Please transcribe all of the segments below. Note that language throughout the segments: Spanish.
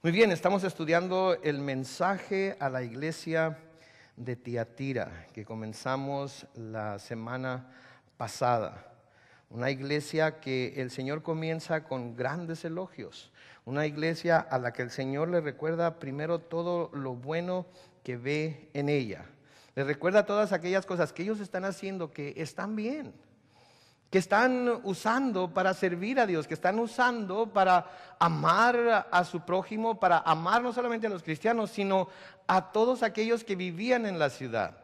Muy bien, estamos estudiando el mensaje a la iglesia de Tiatira que comenzamos la semana pasada. Una iglesia que el Señor comienza con grandes elogios. Una iglesia a la que el Señor le recuerda primero todo lo bueno que ve en ella. Le recuerda todas aquellas cosas que ellos están haciendo que están bien, que están usando para servir a Dios, que están usando para amar a su prójimo, para amar no solamente a los cristianos, sino a todos aquellos que vivían en la ciudad.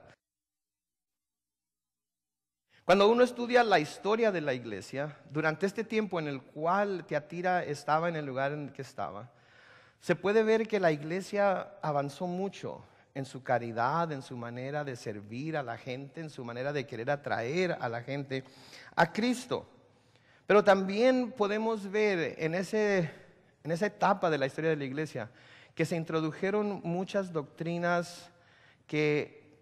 Cuando uno estudia la historia de la iglesia, durante este tiempo en el cual Tiatira estaba en el lugar en el que estaba, se puede ver que la iglesia avanzó mucho en su caridad, en su manera de servir a la gente, en su manera de querer atraer a la gente a Cristo. Pero también podemos ver en esa etapa de la historia de la iglesia que se introdujeron muchas doctrinas que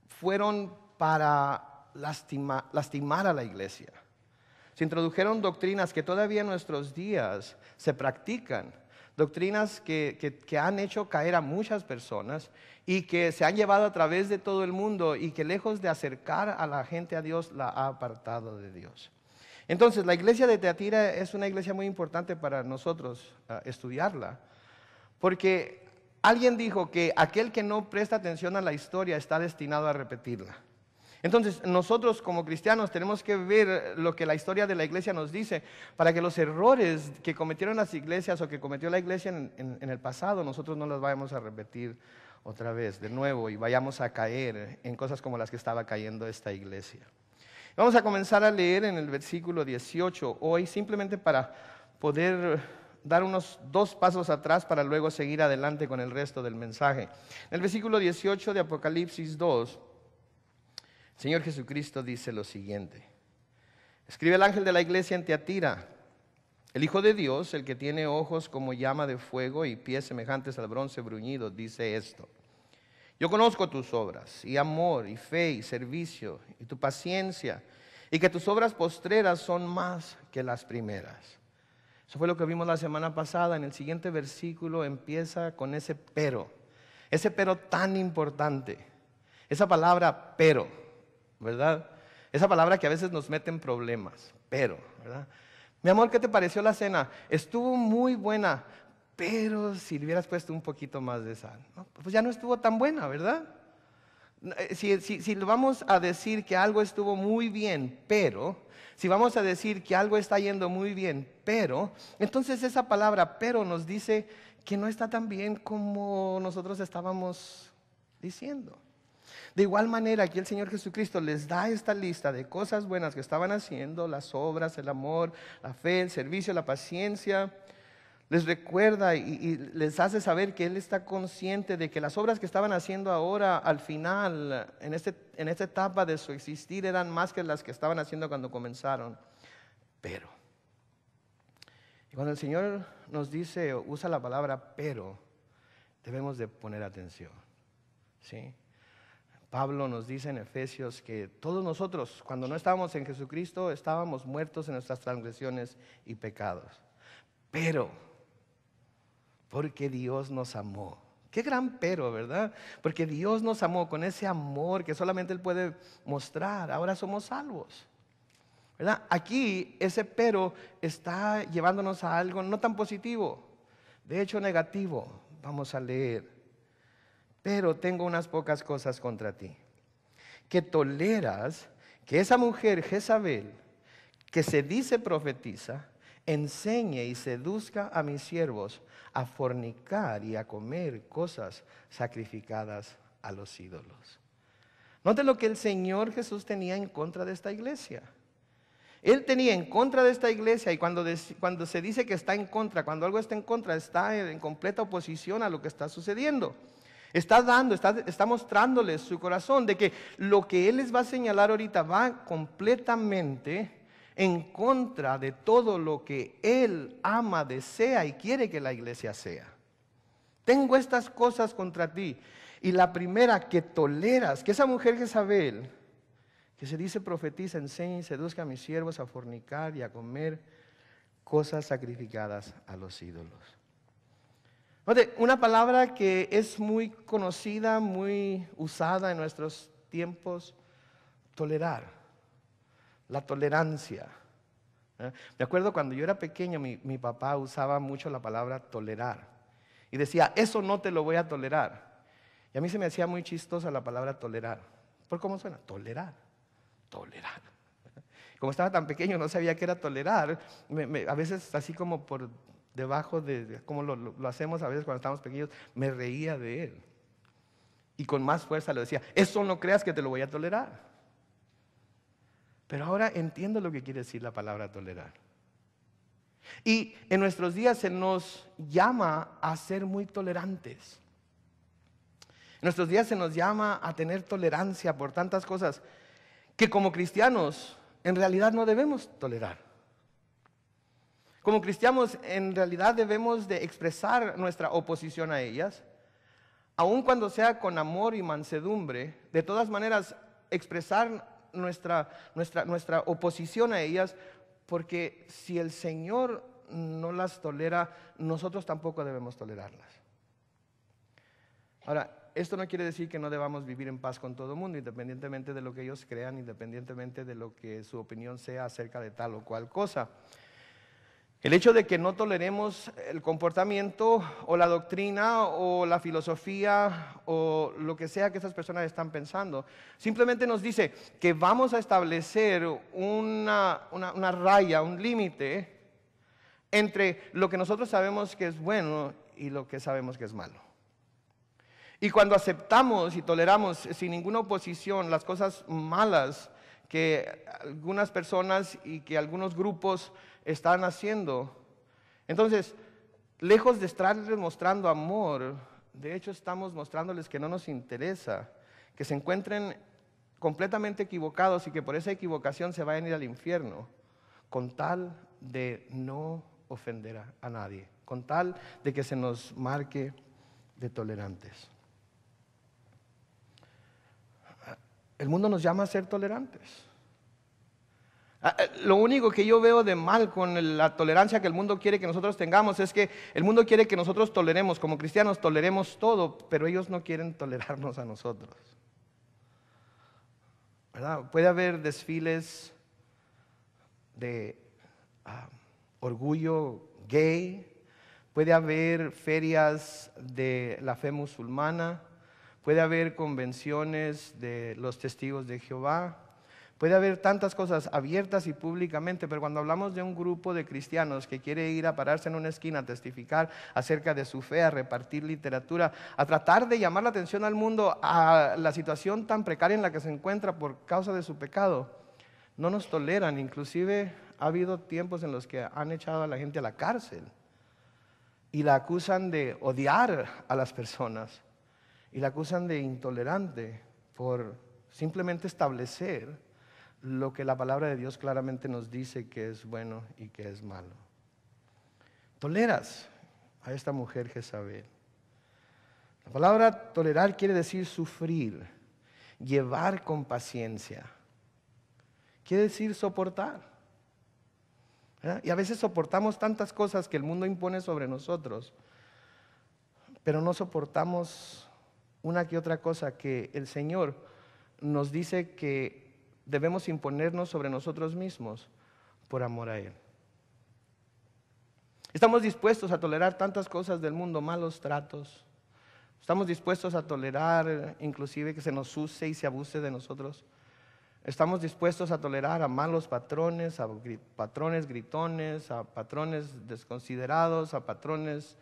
fueron para lastimar a la iglesia. Se introdujeron doctrinas que todavía en nuestros días se practican. Doctrinas que han hecho caer a muchas personas y que se han llevado a través de todo el mundo y que lejos de acercar a la gente a Dios, la ha apartado de Dios. Entonces, la iglesia de Tiatira es una iglesia muy importante para nosotros estudiarla, porque alguien dijo que aquel que no presta atención a la historia está destinado a repetirla. Entonces, nosotros como cristianos tenemos que ver lo que la historia de la iglesia nos dice para que los errores que cometieron las iglesias o que cometió la iglesia en el pasado, nosotros no los vayamos a repetir otra vez, de nuevo, y vayamos a caer en cosas como las que estaba cayendo esta iglesia. Vamos a comenzar a leer en el versículo 18 hoy, simplemente para poder dar unos 2 pasos atrás para luego seguir adelante con el resto del mensaje. En el versículo 18 de Apocalipsis 2, el Señor Jesucristo dice lo siguiente: escribe el ángel de la iglesia en Tiatira, el Hijo de Dios, el que tiene ojos como llama de fuego y pies semejantes al bronce bruñido, dice esto: yo conozco tus obras, y amor, y fe, y servicio, y tu paciencia, y que tus obras postreras son más que las primeras. Eso fue lo que vimos la semana pasada. En el siguiente versículo empieza con ese pero tan importante, esa palabra pero, ¿verdad? Esa palabra que a veces nos mete en problemas, pero, ¿verdad? Mi amor, ¿qué te pareció la cena? Estuvo muy buena, pero si le hubieras puesto un poquito más de sal, ¿no? Pues ya no estuvo tan buena, ¿verdad? Si vamos a decir que algo estuvo muy bien, pero, si vamos a decir que algo está yendo muy bien, pero, entonces esa palabra pero nos dice que no está tan bien como nosotros estábamos diciendo. De igual manera, aquí el Señor Jesucristo les da esta lista de cosas buenas que estaban haciendo: las obras, el amor, la fe, el servicio, la paciencia. Les recuerda y les hace saber que Él está consciente de que las obras que estaban haciendo ahora, al final, en esta etapa de su existir, eran más que las que estaban haciendo cuando comenzaron. Pero, y cuando el Señor nos dice, usa la palabra pero, debemos de poner atención, ¿sí? Pablo nos dice en Efesios que todos nosotros, cuando no estábamos en Jesucristo, estábamos muertos en nuestras transgresiones y pecados. Pero, porque Dios nos amó. Qué gran pero, ¿verdad? Porque Dios nos amó con ese amor que solamente Él puede mostrar. Ahora somos salvos, ¿verdad? Aquí ese pero está llevándonos a algo no tan positivo, de hecho negativo. Vamos a leer: pero tengo unas pocas cosas contra ti, que toleras que esa mujer Jezabel, que se dice profetiza, enseñe y seduzca a mis siervos a fornicar y a comer cosas sacrificadas a los ídolos. Note lo que el Señor Jesús tenía en contra de esta iglesia. Él tenía en contra de esta iglesia, y cuando se dice que está en contra, cuando algo está en contra, está en completa oposición a lo que está sucediendo. Está mostrándoles su corazón de que lo que Él les va a señalar ahorita va completamente en contra de todo lo que Él ama, desea y quiere que la iglesia sea. Tengo estas cosas contra ti. Y la primera, que toleras que esa mujer Jezabel, que se dice profetiza, enseñe y seduzca a mis siervos a fornicar y a comer cosas sacrificadas a los ídolos. Oye, una palabra que es muy conocida, muy usada en nuestros tiempos, tolerar, la tolerancia. Me acuerdo cuando yo era pequeño, mi papá usaba mucho la palabra tolerar y decía, eso no te lo voy a tolerar. Y a mí se me hacía muy chistosa la palabra tolerar. ¿Por cómo suena? Tolerar, tolerar. Como estaba tan pequeño, no sabía qué era tolerar. A veces así como por debajo de como lo hacemos a veces cuando estamos pequeños, me reía de él. Y con más fuerza le decía, eso no creas que te lo voy a tolerar. Pero ahora entiendo lo que quiere decir la palabra tolerar. Y en nuestros días se nos llama a ser muy tolerantes. En nuestros días se nos llama a tener tolerancia por tantas cosas que como cristianos en realidad no debemos tolerar. Como cristianos en realidad debemos de expresar nuestra oposición a ellas, aun cuando sea con amor y mansedumbre. De todas maneras, expresar nuestra oposición a ellas, porque si el Señor no las tolera, nosotros tampoco debemos tolerarlas. Ahora, esto no quiere decir que no debamos vivir en paz con todo el mundo, independientemente de lo que ellos crean, independientemente de lo que su opinión sea acerca de tal o cual cosa. El hecho de que no toleremos el comportamiento o la doctrina o la filosofía o lo que sea que esas personas están pensando, simplemente nos dice que vamos a establecer una raya, un límite entre lo que nosotros sabemos que es bueno y lo que sabemos que es malo. Y cuando aceptamos y toleramos sin ninguna oposición las cosas malas que algunas personas y que algunos grupos están haciendo, entonces, lejos de estarles mostrando amor, de hecho estamos mostrándoles que no nos interesa, que se encuentren completamente equivocados y que por esa equivocación se vayan a ir al infierno, con tal de no ofender a nadie, con tal de que se nos marque de tolerantes. El mundo nos llama a ser tolerantes. Lo único que yo veo de mal con la tolerancia que el mundo quiere que nosotros tengamos es que el mundo quiere que nosotros toleremos, como cristianos toleremos todo, pero ellos no quieren tolerarnos a nosotros. ¿Verdad? Puede haber desfiles de orgullo gay, puede haber ferias de la fe musulmana, puede haber convenciones de los testigos de Jehová, puede haber tantas cosas abiertas y públicamente, pero cuando hablamos de un grupo de cristianos que quiere ir a pararse en una esquina a testificar acerca de su fe, a repartir literatura, a tratar de llamar la atención al mundo a la situación tan precaria en la que se encuentra por causa de su pecado, no nos toleran. Inclusive ha habido tiempos en los que han echado a la gente a la cárcel y la acusan de odiar a las personas y la acusan de intolerante por simplemente establecer lo que la palabra de Dios claramente nos dice que es bueno y que es malo. Toleras a esta mujer Jezabel. La palabra tolerar quiere decir sufrir, llevar con paciencia. Quiere decir soportar. ¿Verdad? Y a veces soportamos tantas cosas que el mundo impone sobre nosotros, pero no soportamos una que otra cosa que el Señor nos dice que debemos imponernos sobre nosotros mismos por amor a Él. Estamos dispuestos a tolerar tantas cosas del mundo, malos tratos. Estamos dispuestos a tolerar inclusive que se nos use y se abuse de nosotros. Estamos dispuestos a tolerar a malos patrones, a patrones gritones, a patrones desconsiderados, a patrones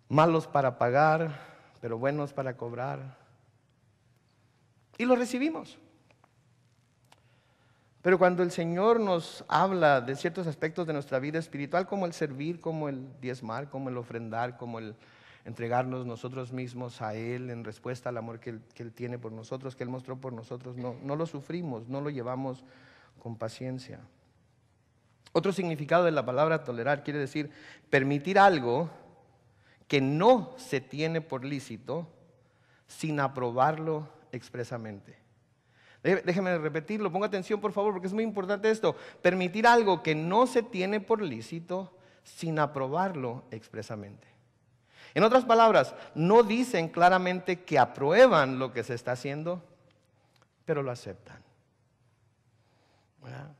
malos para pagar, pero buenos para cobrar. Y lo recibimos. Pero cuando el Señor nos habla de ciertos aspectos de nuestra vida espiritual, como el servir, como el diezmar, como el ofrendar, como el entregarnos nosotros mismos a Él en respuesta al amor que Él tiene por nosotros, que Él mostró por nosotros, no lo sufrimos, no lo llevamos con paciencia. Otro significado de la palabra tolerar quiere decir permitir algo que no se tiene por lícito sin aprobarlo expresamente. Déjeme repetirlo, ponga atención por favor, porque es muy importante esto. Permitir algo que no se tiene por lícito sin aprobarlo expresamente. En otras palabras, no dicen claramente que aprueban lo que se está haciendo, pero lo aceptan. ¿Verdad?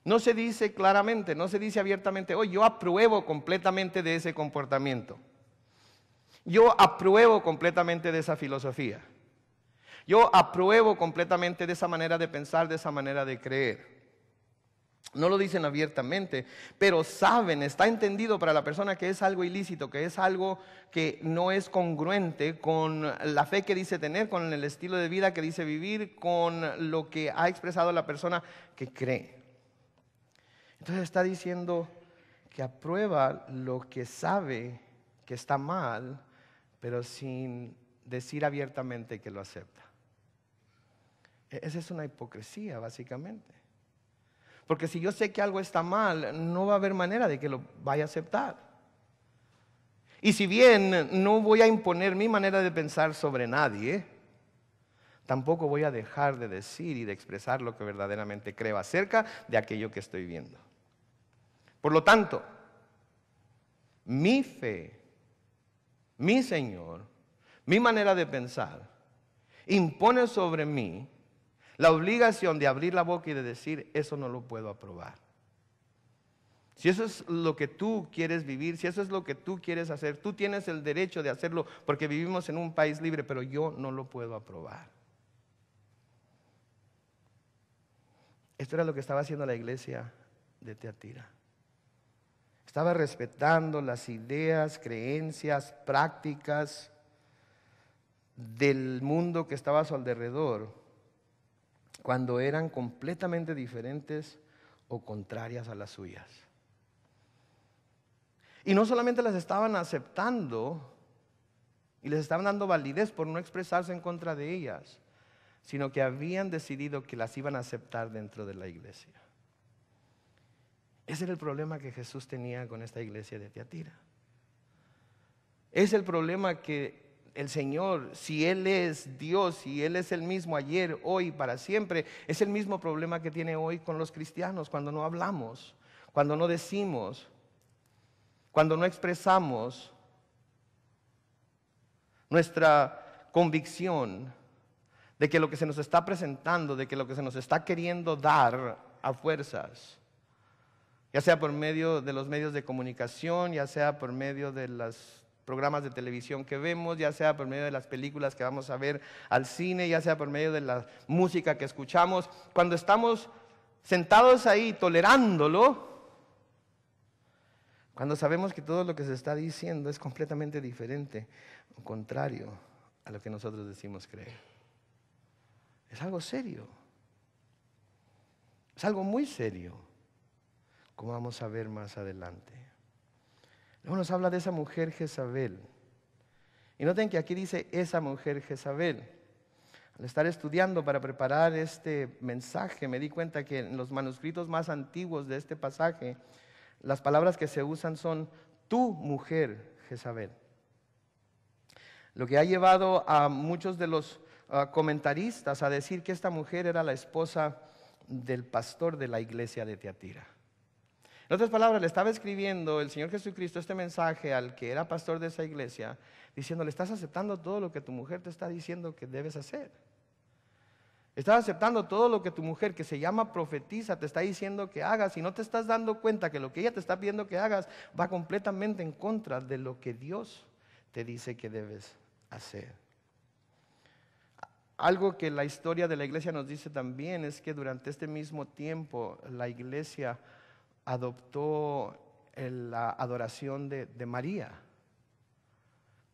No se dice claramente, no se dice abiertamente, oh, yo apruebo completamente de ese comportamiento. Yo apruebo completamente de esa filosofía. Yo apruebo completamente de esa manera de pensar, de esa manera de creer. No lo dicen abiertamente, pero saben, está entendido para la persona que es algo ilícito, que es algo que no es congruente con la fe que dice tener, con el estilo de vida que dice vivir, con lo que ha expresado la persona que cree. Entonces está diciendo que aprueba lo que sabe que está mal, pero sin decir abiertamente que lo acepta. Esa es una hipocresía, básicamente. Porque si yo sé que algo está mal, no va a haber manera de que lo vaya a aceptar. Y si bien no voy a imponer mi manera de pensar sobre nadie, tampoco voy a dejar de decir y de expresar lo que verdaderamente creo acerca de aquello que estoy viendo. Por lo tanto, mi fe, mi Señor, mi manera de pensar, impone sobre mí la obligación de abrir la boca y de decir, eso no lo puedo aprobar. Si eso es lo que tú quieres vivir, si eso es lo que tú quieres hacer, tú tienes el derecho de hacerlo porque vivimos en un país libre, pero yo no lo puedo aprobar. Esto era lo que estaba haciendo la iglesia de Tiatira. Estaba respetando las ideas, creencias, prácticas del mundo que estaba a su alrededor, cuando eran completamente diferentes o contrarias a las suyas. Y no solamente las estaban aceptando y les estaban dando validez por no expresarse en contra de ellas, sino que habían decidido que las iban a aceptar dentro de la iglesia. Ese era el problema que Jesús tenía con esta iglesia de Tiatira. Es el problema que el Señor, si Él es Dios, si Él es el mismo ayer, hoy, para siempre, es el mismo problema que tiene hoy con los cristianos cuando no hablamos, cuando no decimos, cuando no expresamos nuestra convicción de que lo que se nos está presentando, de que lo que se nos está queriendo dar a fuerzas, ya sea por medio de los medios de comunicación, ya sea por medio de los programas de televisión que vemos, ya sea por medio de las películas que vamos a ver al cine, ya sea por medio de la música que escuchamos, cuando estamos sentados ahí tolerándolo, cuando sabemos que todo lo que se está diciendo es completamente diferente o contrario a lo que nosotros decimos creer. Es algo serio. Es algo muy serio, como vamos a ver más adelante. Luego nos habla de esa mujer Jezabel. Y noten que aquí dice esa mujer Jezabel. Al estar estudiando para preparar este mensaje, me di cuenta que en los manuscritos más antiguos de este pasaje, las palabras que se usan son tu mujer Jezabel. Lo que ha llevado a muchos de los comentaristas a decir que esta mujer era la esposa del pastor de la iglesia de Tiatira. En otras palabras, le estaba escribiendo el Señor Jesucristo este mensaje al que era pastor de esa iglesia, diciéndole, estás aceptando todo lo que tu mujer te está diciendo que debes hacer. Estás aceptando todo lo que tu mujer, que se llama profetisa, te está diciendo que hagas, y no te estás dando cuenta que lo que ella te está pidiendo que hagas va completamente en contra de lo que Dios te dice que debes hacer. Algo que la historia de la iglesia nos dice también es que durante este mismo tiempo la iglesia adoptó la adoración de María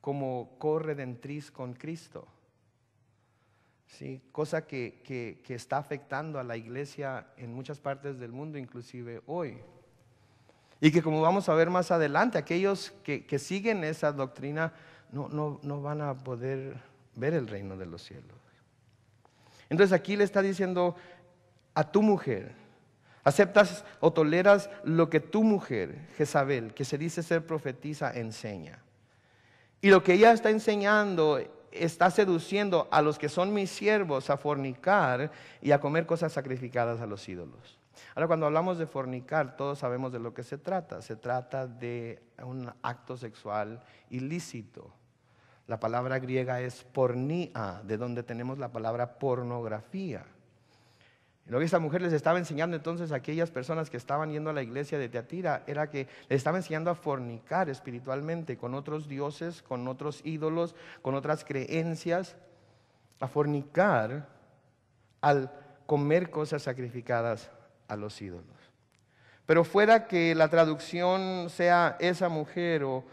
como corredentriz con Cristo. Sí, cosa que está afectando a la iglesia en muchas partes del mundo, inclusive hoy. Y que, como vamos a ver más adelante, aquellos que siguen esa doctrina no van a poder ver el reino de los cielos. Entonces aquí le está diciendo a tu mujer, aceptas o toleras lo que tu mujer, Jezabel, que se dice ser profetisa, enseña. Y lo que ella está enseñando está seduciendo a los que son mis siervos a fornicar y a comer cosas sacrificadas a los ídolos. Ahora, cuando hablamos de fornicar, todos sabemos de lo que se trata. Se trata de un acto sexual ilícito. La palabra griega es pornía, de donde tenemos la palabra pornografía. Y lo que esta mujer les estaba enseñando entonces a aquellas personas que estaban yendo a la iglesia de Tiatira era que les estaba enseñando a fornicar espiritualmente con otros dioses, con otros ídolos, con otras creencias, a fornicar al comer cosas sacrificadas a los ídolos. Pero fuera que la traducción sea esa mujer o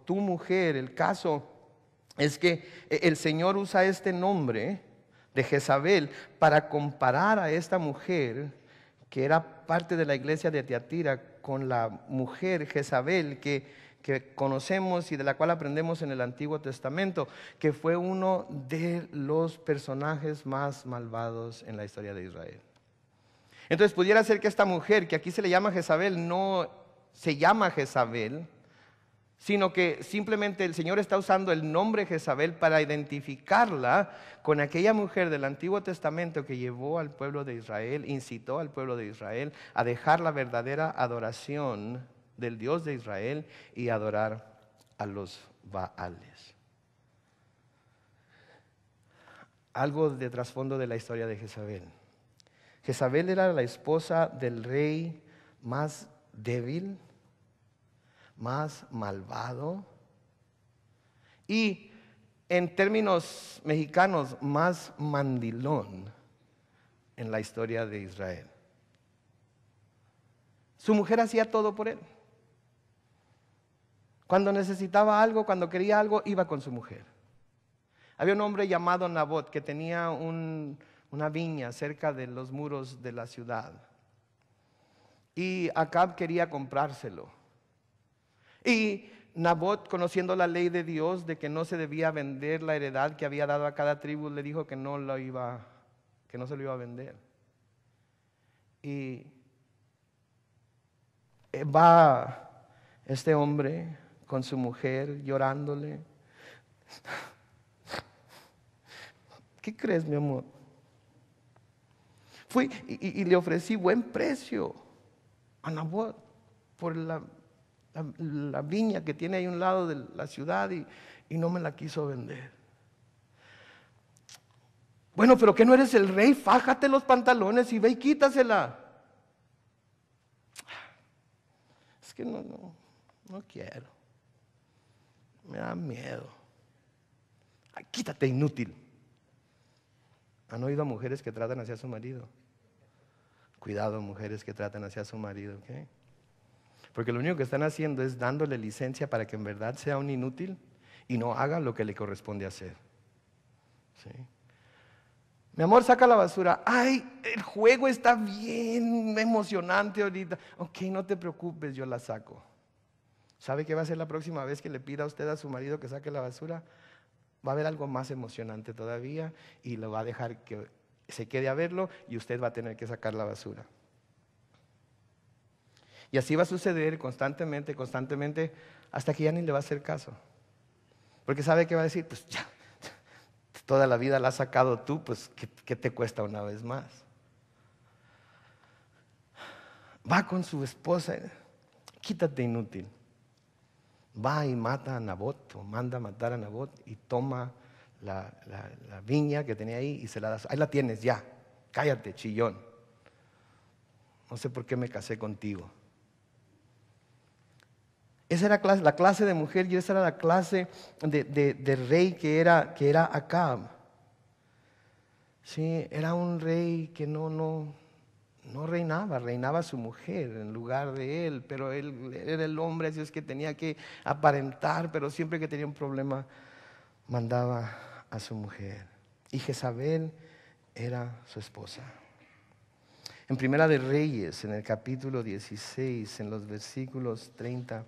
tu mujer, el caso es que el Señor usa este nombre de Jezabel para comparar a esta mujer que era parte de la iglesia de Tiatira con la mujer Jezabel que conocemos y de la cual aprendemos en el Antiguo Testamento, que fue uno de los personajes más malvados en la historia de Israel. Entonces pudiera ser que esta mujer, que aquí se le llama Jezabel, no se llama Jezabel, sino que simplemente el Señor está usando el nombre Jezabel para identificarla con aquella mujer del Antiguo Testamento que llevó al pueblo de Israel, incitó al pueblo de Israel a dejar la verdadera adoración del Dios de Israel y adorar a los Baales. Algo de trasfondo de la historia de Jezabel. Jezabel era la esposa del rey más débil, más malvado y en términos mexicanos más mandilón en la historia de Israel. Su mujer hacía todo por él. Cuando necesitaba algo, cuando quería algo, iba con su mujer. Había un hombre llamado Nabot que tenía una viña cerca de los muros de la ciudad y Acab quería comprárselo. Y Nabot, conociendo la ley de Dios de que no se debía vender la heredad que había dado a cada tribu, le dijo que no se lo iba a vender. Y va este hombre con su mujer llorándole. ¿Qué crees, mi amor? Fui y le ofrecí buen precio a Nabot por la viña que tiene ahí a un lado de la ciudad y no me la quiso vender. Bueno, pero que no eres el rey, fájate los pantalones y ve y quítasela. Es que no quiero. Me da miedo. Ay, quítate, inútil. ¿Han oído a mujeres que tratan hacia su marido? Cuidado, mujeres que tratan hacia su marido, ¿ok? Porque lo único que están haciendo es dándole licencia para que en verdad sea un inútil y no haga lo que le corresponde hacer. ¿Sí? Mi amor, saca la basura. Ay, el juego está bien emocionante ahorita. Ok, no te preocupes, yo la saco. ¿Sabe qué va a ser la próxima vez que le pida a usted a su marido que saque la basura? Va a haber algo más emocionante todavía y lo va a dejar que se quede a verlo y usted va a tener que sacar la basura. Y así va a suceder constantemente, hasta que ya ni le va a hacer caso. Porque sabe que va a decir, pues ya, toda la vida la has sacado tú, pues ¿qué te cuesta una vez más? Va con su esposa, quítate, inútil. Va y mata a Nabot, o manda a matar a Nabot y toma la viña que tenía ahí y se la da. Ahí la tienes, ya, cállate, chillón. No sé por qué me casé contigo. Esa era la clase de mujer y esa era la clase de rey que era Acab. Sí, era un rey que no reinaba su mujer en lugar de él, pero él era el hombre, así es que tenía que aparentar, pero siempre que tenía un problema mandaba a su mujer. Y Jezabel era su esposa. En Primera de Reyes, en el capítulo 16, en los versículos 30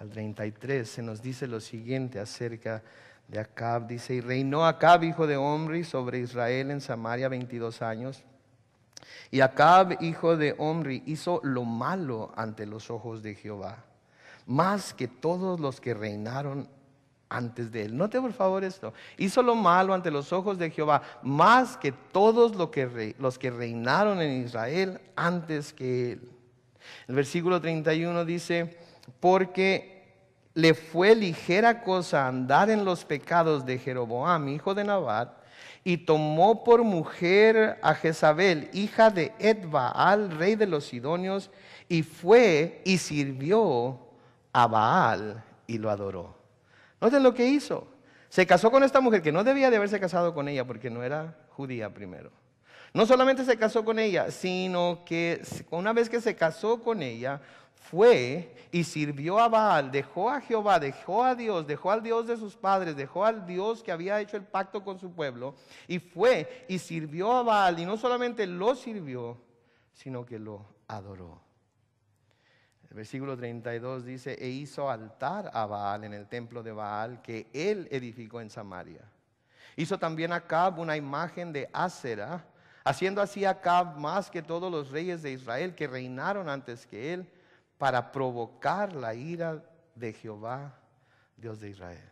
al 33, se nos dice lo siguiente acerca de Acab. Dice, y reinó Acab, hijo de Omri, sobre Israel en Samaria 22 años. Y Acab, hijo de Omri, hizo lo malo ante los ojos de Jehová, más que todos los que reinaron antes de él. Note por favor esto. Hizo lo malo ante los ojos de Jehová, más que todos los que reinaron en Israel antes que él. El versículo 31 dice, porque le fue ligera cosa andar en los pecados de Jeroboam, hijo de Nabat, y tomó por mujer a Jezabel, hija de Etbaal, rey de los Sidonios, y fue y sirvió a Baal y lo adoró. Noten lo que hizo. Se casó con esta mujer que no debía de haberse casado con ella porque no era judía primero. No solamente se casó con ella, sino que una vez que se casó con ella, fue y sirvió a Baal, dejó a Jehová, dejó a Dios, dejó al Dios de sus padres, dejó al Dios que había hecho el pacto con su pueblo, y fue y sirvió a Baal, y no solamente lo sirvió, sino que lo adoró. El versículo 32 dice, e hizo altar a Baal en el templo de Baal que él edificó en Samaria. Hizo también Acab una imagen de Asera, haciendo así Acab más que todos los reyes de Israel que reinaron antes que él, para provocar la ira de Jehová, Dios de Israel.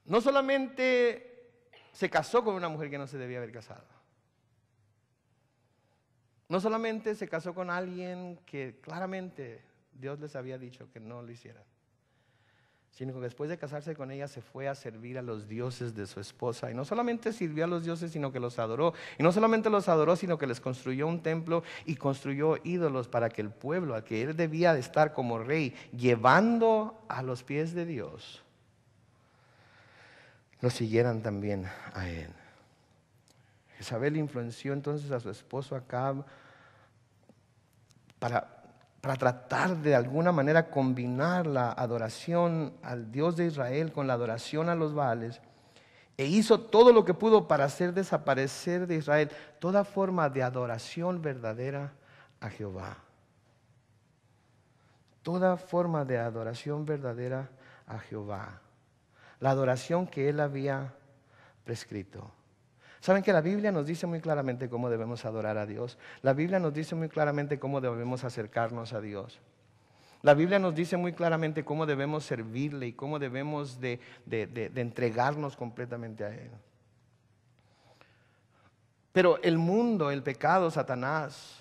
No solamente se casó con una mujer que no se debía haber casado. No solamente se casó con alguien que claramente Dios les había dicho que no lo hicieran, sino que después de casarse con ella se fue a servir a los dioses de su esposa. Y no solamente sirvió a los dioses, sino que los adoró. Y no solamente los adoró, sino que les construyó un templo y construyó ídolos para que el pueblo, al que él debía de estar como rey, llevando a los pies de Dios, lo siguieran también a él. Jezabel influenció entonces a su esposo Acab para tratar de alguna manera combinar la adoración al Dios de Israel con la adoración a los Baales, e hizo todo lo que pudo para hacer desaparecer de Israel toda forma de adoración verdadera a Jehová. Toda forma de adoración verdadera a Jehová. La adoración que él había prescrito. Saben que la Biblia nos dice muy claramente cómo debemos adorar a Dios. La Biblia nos dice muy claramente cómo debemos acercarnos a Dios. La Biblia nos dice muy claramente cómo debemos servirle y cómo debemos de entregarnos completamente a Él. Pero el mundo, el pecado, Satanás,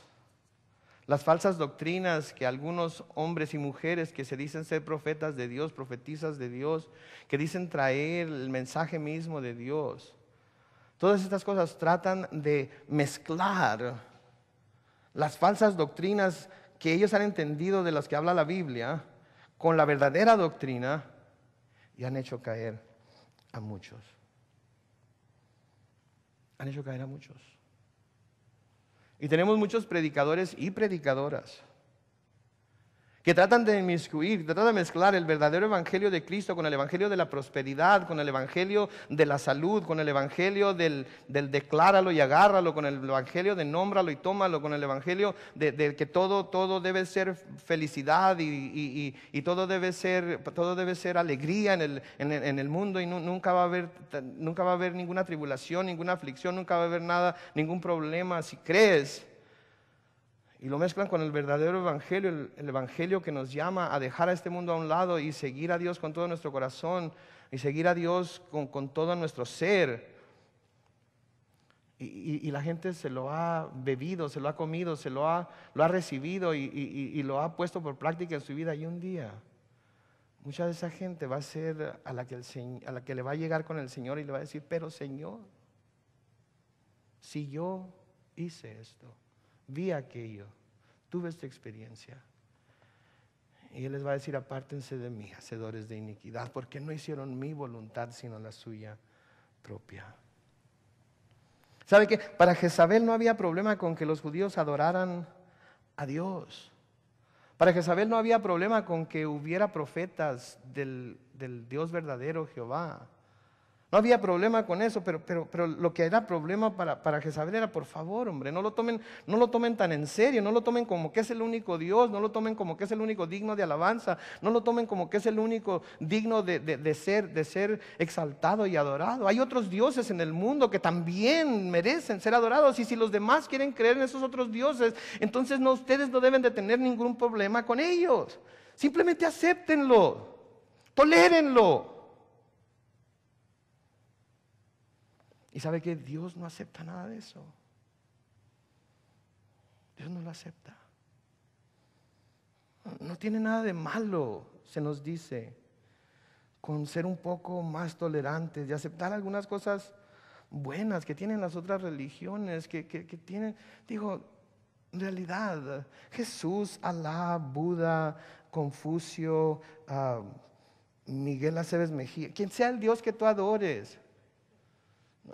las falsas doctrinas que algunos hombres y mujeres que se dicen ser profetas de Dios, profetizas de Dios, que dicen traer el mensaje mismo de Dios, todas estas cosas tratan de mezclar las falsas doctrinas que ellos han entendido de las que habla la Biblia con la verdadera doctrina y han hecho caer a muchos. Han hecho caer a muchos. Y tenemos muchos predicadores y predicadoras que tratan de inmiscuir, tratan de mezclar el verdadero evangelio de Cristo con el evangelio de la prosperidad, con el evangelio de la salud, con el evangelio del decláralo y agárralo, con el evangelio de nómbralo y tómalo, con el evangelio de que todo debe ser felicidad y todo debe ser alegría en el mundo, y nunca va a haber ninguna tribulación, ninguna aflicción, nunca va a haber nada, ningún problema si crees. Y lo mezclan con el verdadero evangelio, el evangelio que nos llama a dejar a este mundo a un lado y seguir a Dios con todo nuestro corazón y seguir a Dios con todo nuestro ser. Y la gente se lo ha bebido, se lo ha comido, lo ha recibido y lo ha puesto por práctica en su vida. Y un día, mucha de esa gente va a ser a la que le va a llegar con el Señor y le va a decir, pero Señor, si yo hice esto, vi aquello, tuve esta experiencia. Y Él les va a decir, apártense de mí, hacedores de iniquidad, porque no hicieron mi voluntad, sino la suya propia. ¿Sabe qué? Para Jezabel no había problema con que los judíos adoraran a Dios. Para Jezabel no había problema con que hubiera profetas del Dios verdadero, Jehová. No había problema con eso, pero lo que era problema para Jezabel era, por favor, hombre, no lo tomen tan en serio, no lo tomen como que es el único Dios, no lo tomen como que es el único digno de alabanza, no lo tomen como que es el único digno de ser exaltado y adorado. Hay otros dioses en el mundo que también merecen ser adorados, y si los demás quieren creer en esos otros dioses, entonces ustedes no deben de tener ningún problema con ellos. Simplemente acéptenlo. Tolérenlo. Y sabe que Dios no acepta nada de eso. Dios no lo acepta. No tiene nada de malo, se nos dice, con ser un poco más tolerantes y aceptar algunas cosas buenas que tienen las otras religiones, que tienen, digo, en realidad, Jesús, Alá, Buda, Confucio, Miguel Aceves Mejía, quien sea el Dios que tú adores,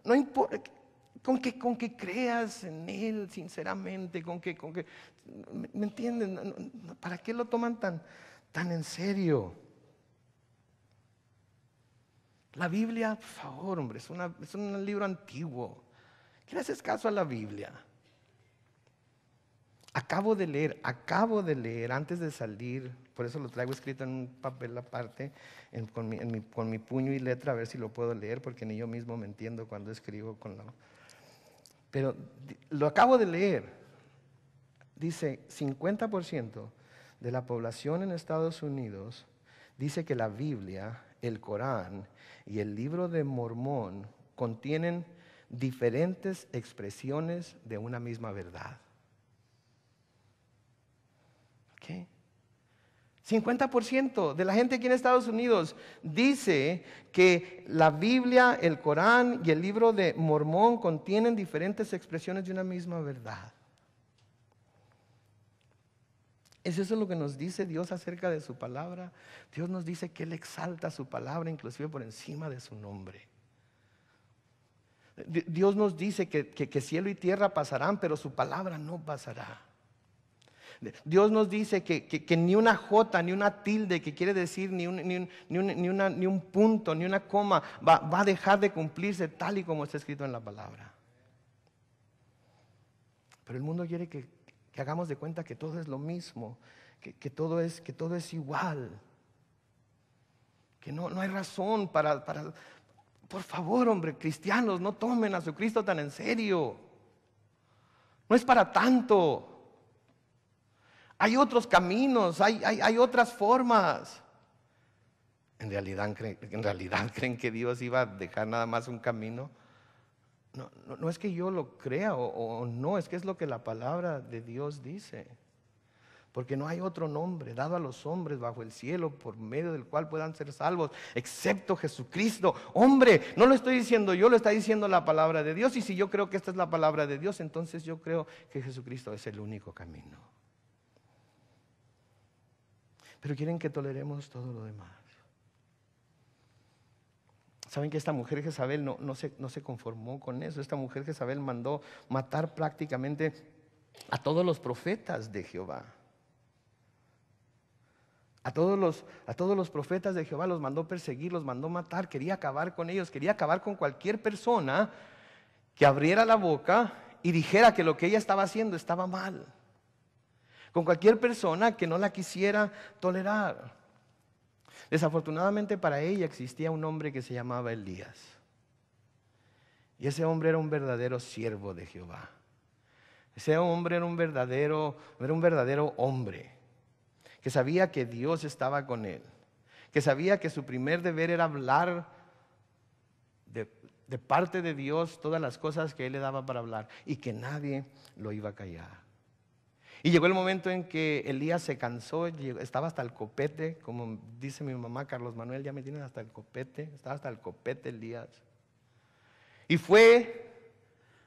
no importa, con que creas en Él sinceramente, ¿me entienden? ¿Para qué lo toman tan en serio? La Biblia, por favor, hombre, es un libro antiguo. ¿Qué le haces caso a la Biblia? Acabo de leer antes de salir, por eso lo traigo escrito en un papel aparte, con mi puño y letra, a ver si lo puedo leer, porque ni yo mismo me entiendo cuando escribo Pero lo acabo de leer. Dice, 50% de la población en Estados Unidos dice que la Biblia, el Corán y el libro de Mormón contienen diferentes expresiones de una misma verdad. ¿Qué? 50% de la gente aquí en Estados Unidos dice que la Biblia, el Corán y el libro de Mormón contienen diferentes expresiones de una misma verdad. ¿Es eso lo que nos dice Dios acerca de su palabra? Dios nos dice que Él exalta su palabra inclusive por encima de su nombre. Dios nos dice que cielo y tierra pasarán, pero su palabra no pasará. Dios nos dice que ni una jota, ni una tilde, que quiere decir ni un punto, ni una coma, va a dejar de cumplirse tal y como está escrito en la palabra. Pero el mundo quiere que hagamos de cuenta que todo es lo mismo, que todo es igual, que no hay razón para. Por favor, hombre, cristianos, no tomen a su Cristo tan en serio. No es para tanto. Hay otros caminos, hay otras formas. ¿En realidad creen que Dios iba a dejar nada más un camino? No es que yo lo crea o no, es que es lo que la palabra de Dios dice. Porque no hay otro nombre dado a los hombres bajo el cielo por medio del cual puedan ser salvos, excepto Jesucristo. Hombre, no lo estoy diciendo yo, lo está diciendo la palabra de Dios. Y si yo creo que esta es la palabra de Dios, entonces yo creo que Jesucristo es el único camino. Pero quieren que toleremos todo lo demás. Saben que esta mujer Jezabel no se conformó con eso. Esta mujer Jezabel mandó matar prácticamente a todos los profetas de Jehová. A todos los profetas de Jehová los mandó perseguir, los mandó matar. Quería acabar con ellos, quería acabar con cualquier persona que abriera la boca y dijera que lo que ella estaba haciendo estaba mal. Con cualquier persona que no la quisiera tolerar. Desafortunadamente para ella existía un hombre que se llamaba Elías. Y ese hombre era un verdadero siervo de Jehová. Ese hombre era un verdadero hombre, que sabía que Dios estaba con él, que sabía que su primer deber era hablar de parte de Dios todas las cosas que Él le daba para hablar y que nadie lo iba a callar. Y llegó el momento en que Elías se cansó, estaba hasta el copete, como dice mi mamá, Carlos Manuel, ya me tienen hasta el copete, estaba hasta el copete Elías. Y fue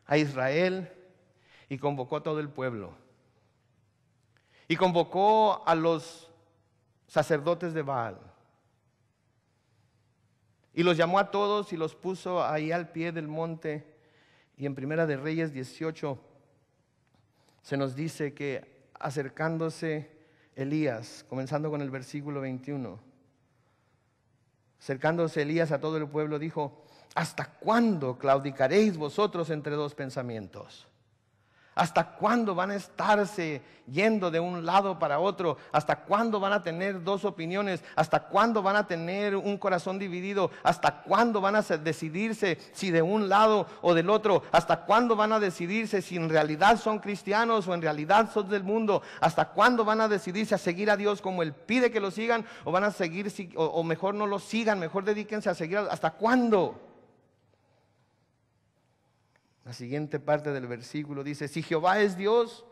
a Israel y convocó a todo el pueblo. Y convocó a los sacerdotes de Baal. Y los llamó a todos y los puso ahí al pie del monte. Y en Primera de Reyes 18 se nos dice que acercándose Elías, comenzando con el versículo 21, acercándose Elías a todo el pueblo, dijo: ¿hasta cuándo claudicaréis vosotros entre dos pensamientos? ¿Hasta cuándo van a estarse yendo de un lado para otro? ¿Hasta cuándo van a tener dos opiniones? ¿Hasta cuándo van a tener un corazón dividido? ¿Hasta cuándo van a decidirse si de un lado o del otro? ¿Hasta cuándo van a decidirse si en realidad son cristianos o en realidad son del mundo? ¿Hasta cuándo van a decidirse a seguir a Dios como Él pide que lo sigan? ¿O van a seguir, o mejor no lo sigan, mejor dedíquense a seguir? ¿Hasta cuándo? La siguiente parte del versículo dice: si Jehová es Dios,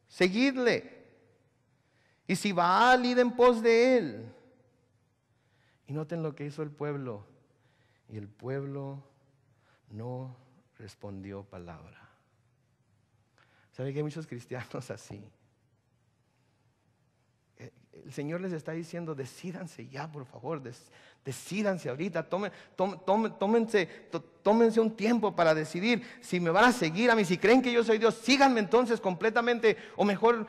seguidle. Y si Baal, id en pos de él. Y noten lo que hizo el pueblo. Y el pueblo no respondió palabra. ¿Sabe que hay muchos cristianos así? El Señor les está diciendo: decídanse ya, por favor, decídanse ahorita, tómense un tiempo para decidir si me van a seguir a mí, si creen que yo soy Dios, síganme entonces completamente, o mejor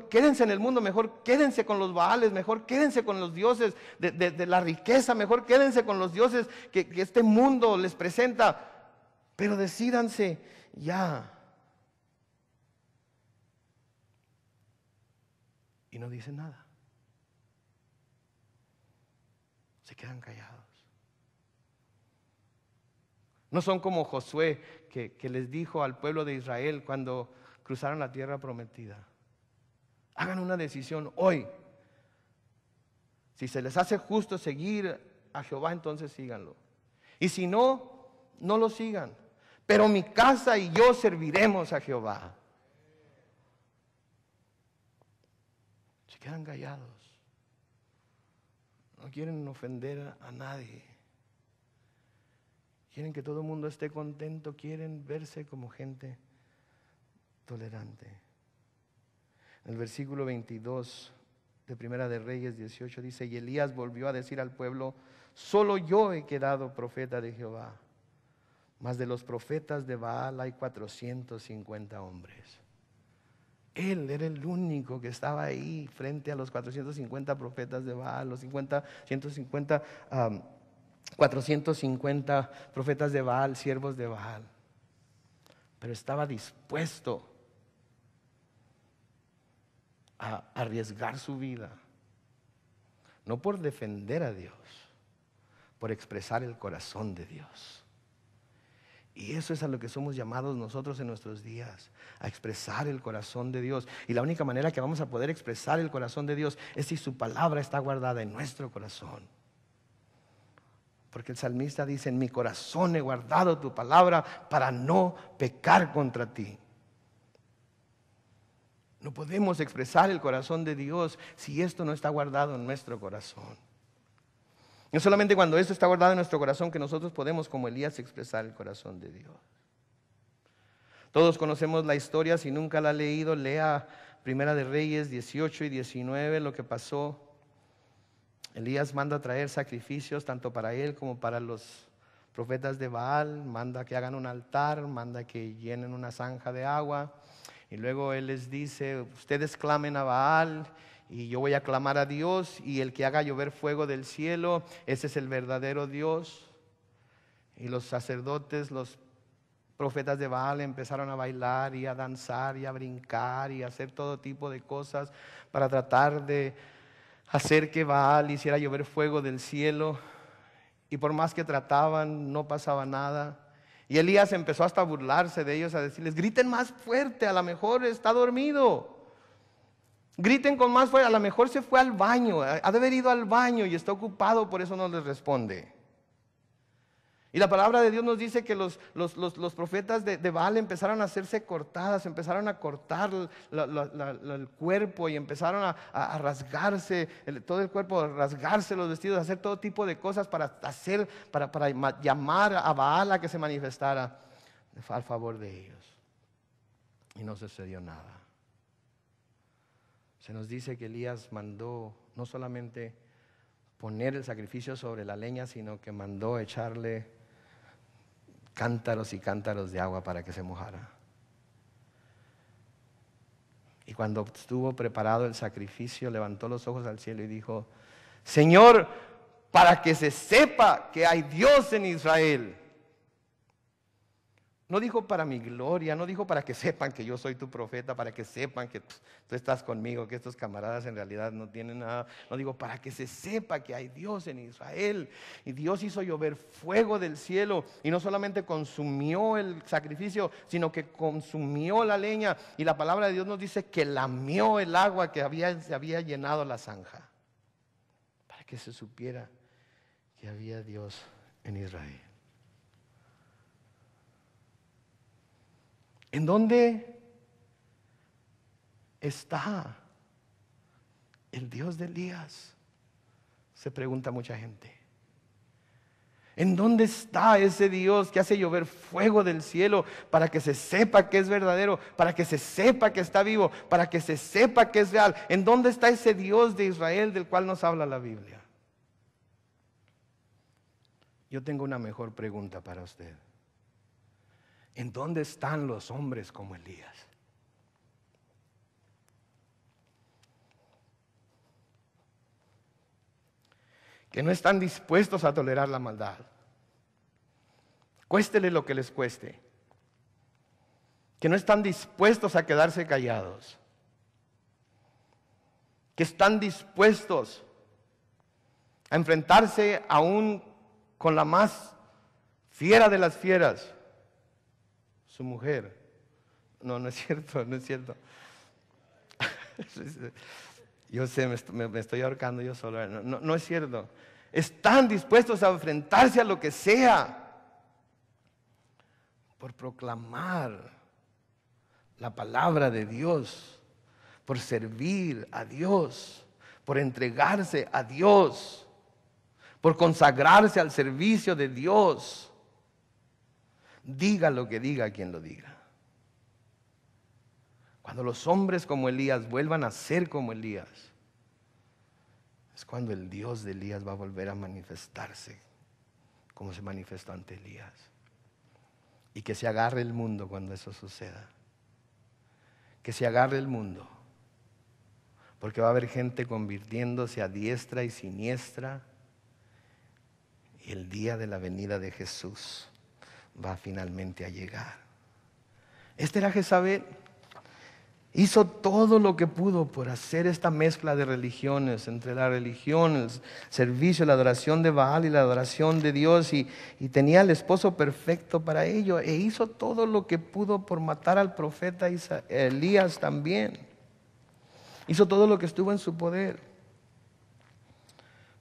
quédense en el mundo, mejor quédense con los Baales, mejor quédense con los dioses de la riqueza, mejor quédense con los dioses que este mundo les presenta, pero decídanse ya. Y no dicen nada. Se quedan callados. No son como Josué que les dijo al pueblo de Israel cuando cruzaron la tierra prometida: hagan una decisión hoy. Si se les hace justo seguir a Jehová, entonces síganlo. Y si no, no lo sigan. Pero mi casa y yo serviremos a Jehová. Se quedan callados. No quieren ofender a nadie. Quieren que todo el mundo esté contento. Quieren verse como gente tolerante. En el versículo 22 de Primera de Reyes 18 dice: y Elías volvió a decir al pueblo: solo yo he quedado profeta de Jehová, mas de los profetas de Baal hay 450 hombres. Él era el único que estaba ahí frente a los 450 profetas de Baal, los 450 profetas de Baal, siervos de Baal. Pero estaba dispuesto a arriesgar su vida, no por defender a Dios, por expresar el corazón de Dios. Y eso es a lo que somos llamados nosotros en nuestros días, a expresar el corazón de Dios. Y la única manera que vamos a poder expresar el corazón de Dios es si su palabra está guardada en nuestro corazón. Porque el salmista dice: en mi corazón he guardado tu palabra para no pecar contra ti. No podemos expresar el corazón de Dios si esto no está guardado en nuestro corazón. No solamente cuando esto está guardado en nuestro corazón que nosotros podemos, como Elías, expresar el corazón de Dios. Todos conocemos la historia. Si nunca la ha leído, lea Primera de Reyes 18 y 19, lo que pasó. Elías manda traer sacrificios tanto para él como para los profetas de Baal. Manda que hagan un altar, manda que llenen una zanja de agua. Y luego él les dice: ustedes clamen a Baal y yo voy a clamar a Dios, y el que haga llover fuego del cielo, ese es el verdadero Dios. Y los sacerdotes, los profetas de Baal empezaron a bailar y a danzar y a brincar y a hacer todo tipo de cosas para tratar de hacer que Baal hiciera llover fuego del cielo. Y por más que trataban, no pasaba nada. Y Elías empezó hasta a burlarse de ellos, a decirles: griten más fuerte, a lo mejor está dormido. Griten con más fuerza, a lo mejor se fue al baño, ha de haber ido al baño y está ocupado, por eso no les responde. Y la palabra de Dios nos dice que los profetas de Baal empezaron a hacerse cortadas, empezaron a cortar el cuerpo y empezaron a rasgarse todo el cuerpo, a rasgarse los vestidos, a hacer todo tipo de cosas para llamar a Baal a que se manifestara a favor de ellos. Y no sucedió nada. Se nos dice que Elías mandó no solamente poner el sacrificio sobre la leña, sino que mandó echarle cántaros y cántaros de agua para que se mojara. Y cuando estuvo preparado el sacrificio, levantó los ojos al cielo y dijo: Señor, para que se sepa que hay Dios en Israel, No dijo para mi gloria, no dijo para que sepan que yo soy tu profeta, para que sepan que tú estás conmigo, que estos camaradas en realidad no tienen nada. No digo para que se sepa que hay Dios en Israel. Y Dios hizo llover fuego del cielo y no solamente consumió el sacrificio, sino que consumió la leña. Y la palabra de Dios nos dice que lamió el agua que se había llenado la zanja. Para que se supiera que había Dios en Israel. ¿En dónde está el Dios de Elías? Se pregunta mucha gente. ¿En dónde está ese Dios que hace llover fuego del cielo para que se sepa que es verdadero, para que se sepa que está vivo, para que se sepa que es real? ¿En dónde está ese Dios de Israel del cual nos habla la Biblia? Yo tengo una mejor pregunta para usted. ¿En dónde están los hombres como Elías? Que no están dispuestos a tolerar la maldad. Cuéstele lo que les cueste. Que no están dispuestos a quedarse callados. Que están dispuestos a enfrentarse aún con la más fiera de las fieras. Su mujer. No, no es cierto, no es cierto. Yo sé, me estoy ahorcando yo solo. No es cierto. Están dispuestos a enfrentarse a lo que sea por proclamar la palabra de Dios, por servir a Dios, por entregarse a Dios, por consagrarse al servicio de Dios. Diga lo que diga quien lo diga. Cuando los hombres como Elías vuelvan a ser como Elías, es cuando el Dios de Elías va a volver a manifestarse como se manifestó ante Elías. Y que se agarre el mundo cuando eso suceda. Que se agarre el mundo. Porque va a haber gente convirtiéndose a diestra y siniestra. Y el día de la venida de Jesús va finalmente a llegar. Este era Jezabel. Hizo todo lo que pudo por hacer esta mezcla de religiones, entre la religión, el servicio, la adoración de Baal y la adoración de Dios, y tenía el esposo perfecto para ello, e hizo todo lo que pudo por matar al profeta Elías también. Hizo todo lo que estuvo en su poder,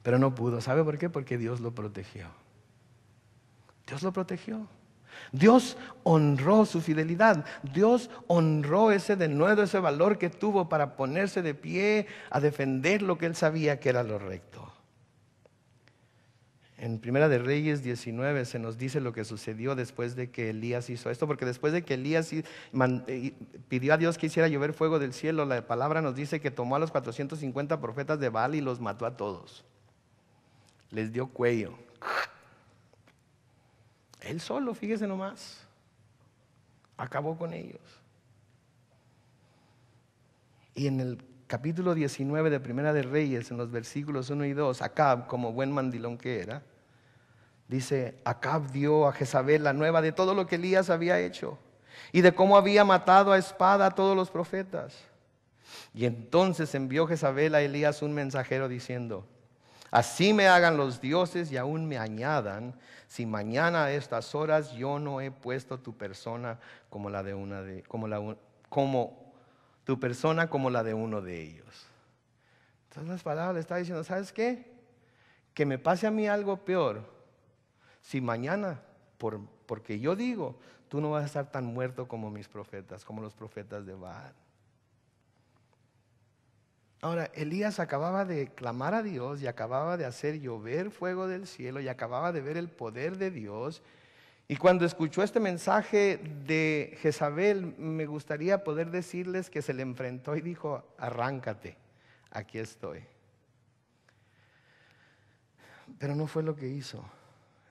pero no pudo. ¿Sabe por qué? Porque Dios lo protegió. Dios lo protegió. Dios honró su fidelidad. Dios honró ese denuedo, ese valor que tuvo para ponerse de pie a defender lo que él sabía que era lo recto. En Primera de Reyes 19 se nos dice lo que sucedió después de que Elías hizo esto, porque después de que Elías pidió a Dios que hiciera llover fuego del cielo, la palabra nos dice que tomó a los 450 profetas de Baal y los mató a todos. Les dio cuello. Él solo, fíjese nomás, acabó con ellos. Y en el capítulo 19 de Primera de Reyes, en los versículos 1 y 2, Acab, como buen mandilón que era, dice: Acab dio a Jezabel la nueva de todo lo que Elías había hecho y de cómo había matado a espada a todos los profetas. Y entonces envió Jezabel a Elías un mensajero diciendo: así me hagan los dioses y aún me añadan, si mañana a estas horas yo no he puesto tu persona como la de uno de ellos. Entonces las palabras le está diciendo: ¿sabes qué? Que me pase a mí algo peor. Si mañana, porque yo digo, tú no vas a estar tan muerto como mis profetas, como los profetas de Baal. Ahora, Elías acababa de clamar a Dios y acababa de hacer llover fuego del cielo y acababa de ver el poder de Dios. Y cuando escuchó este mensaje de Jezabel, me gustaría poder decirles que se le enfrentó y dijo: arráncate, aquí estoy. Pero no fue lo que hizo.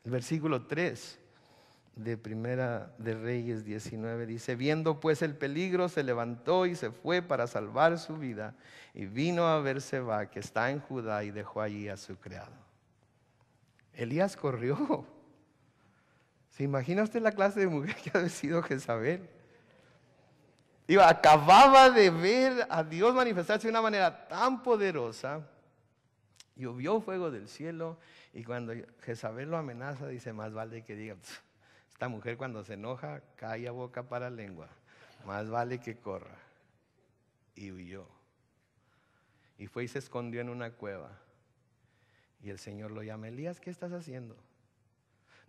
El versículo 3 de Primera de Reyes 19 dice: viendo pues el peligro, se levantó y se fue para salvar su vida, y vino a Berseba, que está en Judá, y dejó allí a su criado. Elías corrió. ¿Se imagina usted la clase de mujer que ha sido Jezabel? Acababa de ver a Dios manifestarse de una manera tan poderosa. Llovió fuego del cielo y cuando Jezabel lo amenaza, dice, más vale que diga, esta mujer cuando se enoja, calla boca para lengua. Más vale que corra. Y huyó. Y fue y se escondió en una cueva. Y el Señor lo llama, Elías, ¿qué estás haciendo?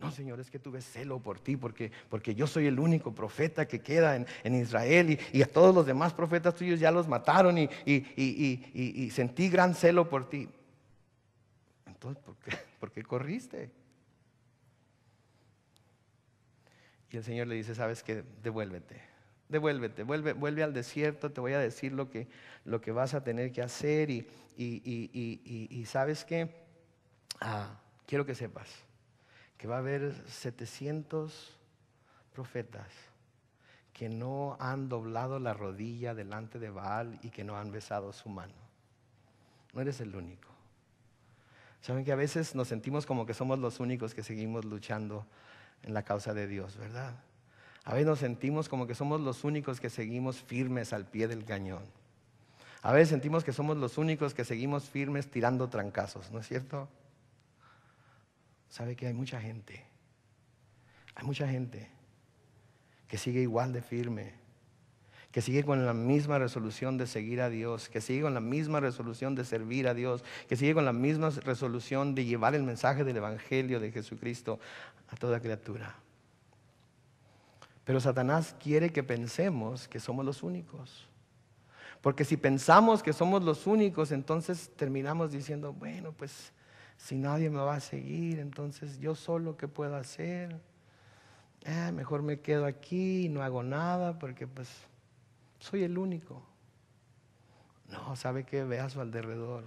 No, Señor, es que tuve celo por ti, porque yo soy el único profeta que queda en Israel y a todos los demás profetas tuyos ya los mataron y sentí gran celo por ti. Entonces, ¿por qué corriste? Y el Señor le dice, ¿sabes qué? Vuelve al desierto, te voy a decir lo que vas a tener que hacer y ¿sabes qué? Quiero que sepas que va a haber 700 profetas que no han doblado la rodilla delante de Baal y que no han besado su mano. No eres el único. Saben que a veces nos sentimos como que somos los únicos que seguimos luchando en la causa de Dios, ¿verdad? A veces nos sentimos como que somos los únicos que seguimos firmes al pie del cañón. A veces sentimos que somos los únicos que seguimos firmes tirando trancazos, ¿no es cierto? Sabe que hay mucha gente que sigue igual de firme, que sigue con la misma resolución de seguir a Dios, que sigue con la misma resolución de servir a Dios, que sigue con la misma resolución de llevar el mensaje del Evangelio de Jesucristo a toda criatura. Pero Satanás quiere que pensemos que somos los únicos. Porque si pensamos que somos los únicos, entonces terminamos diciendo, bueno, pues si nadie me va a seguir, entonces yo solo, ¿qué puedo hacer? Mejor me quedo aquí y no hago nada porque pues soy el único. No, ¿sabe qué? Ve a su alrededor,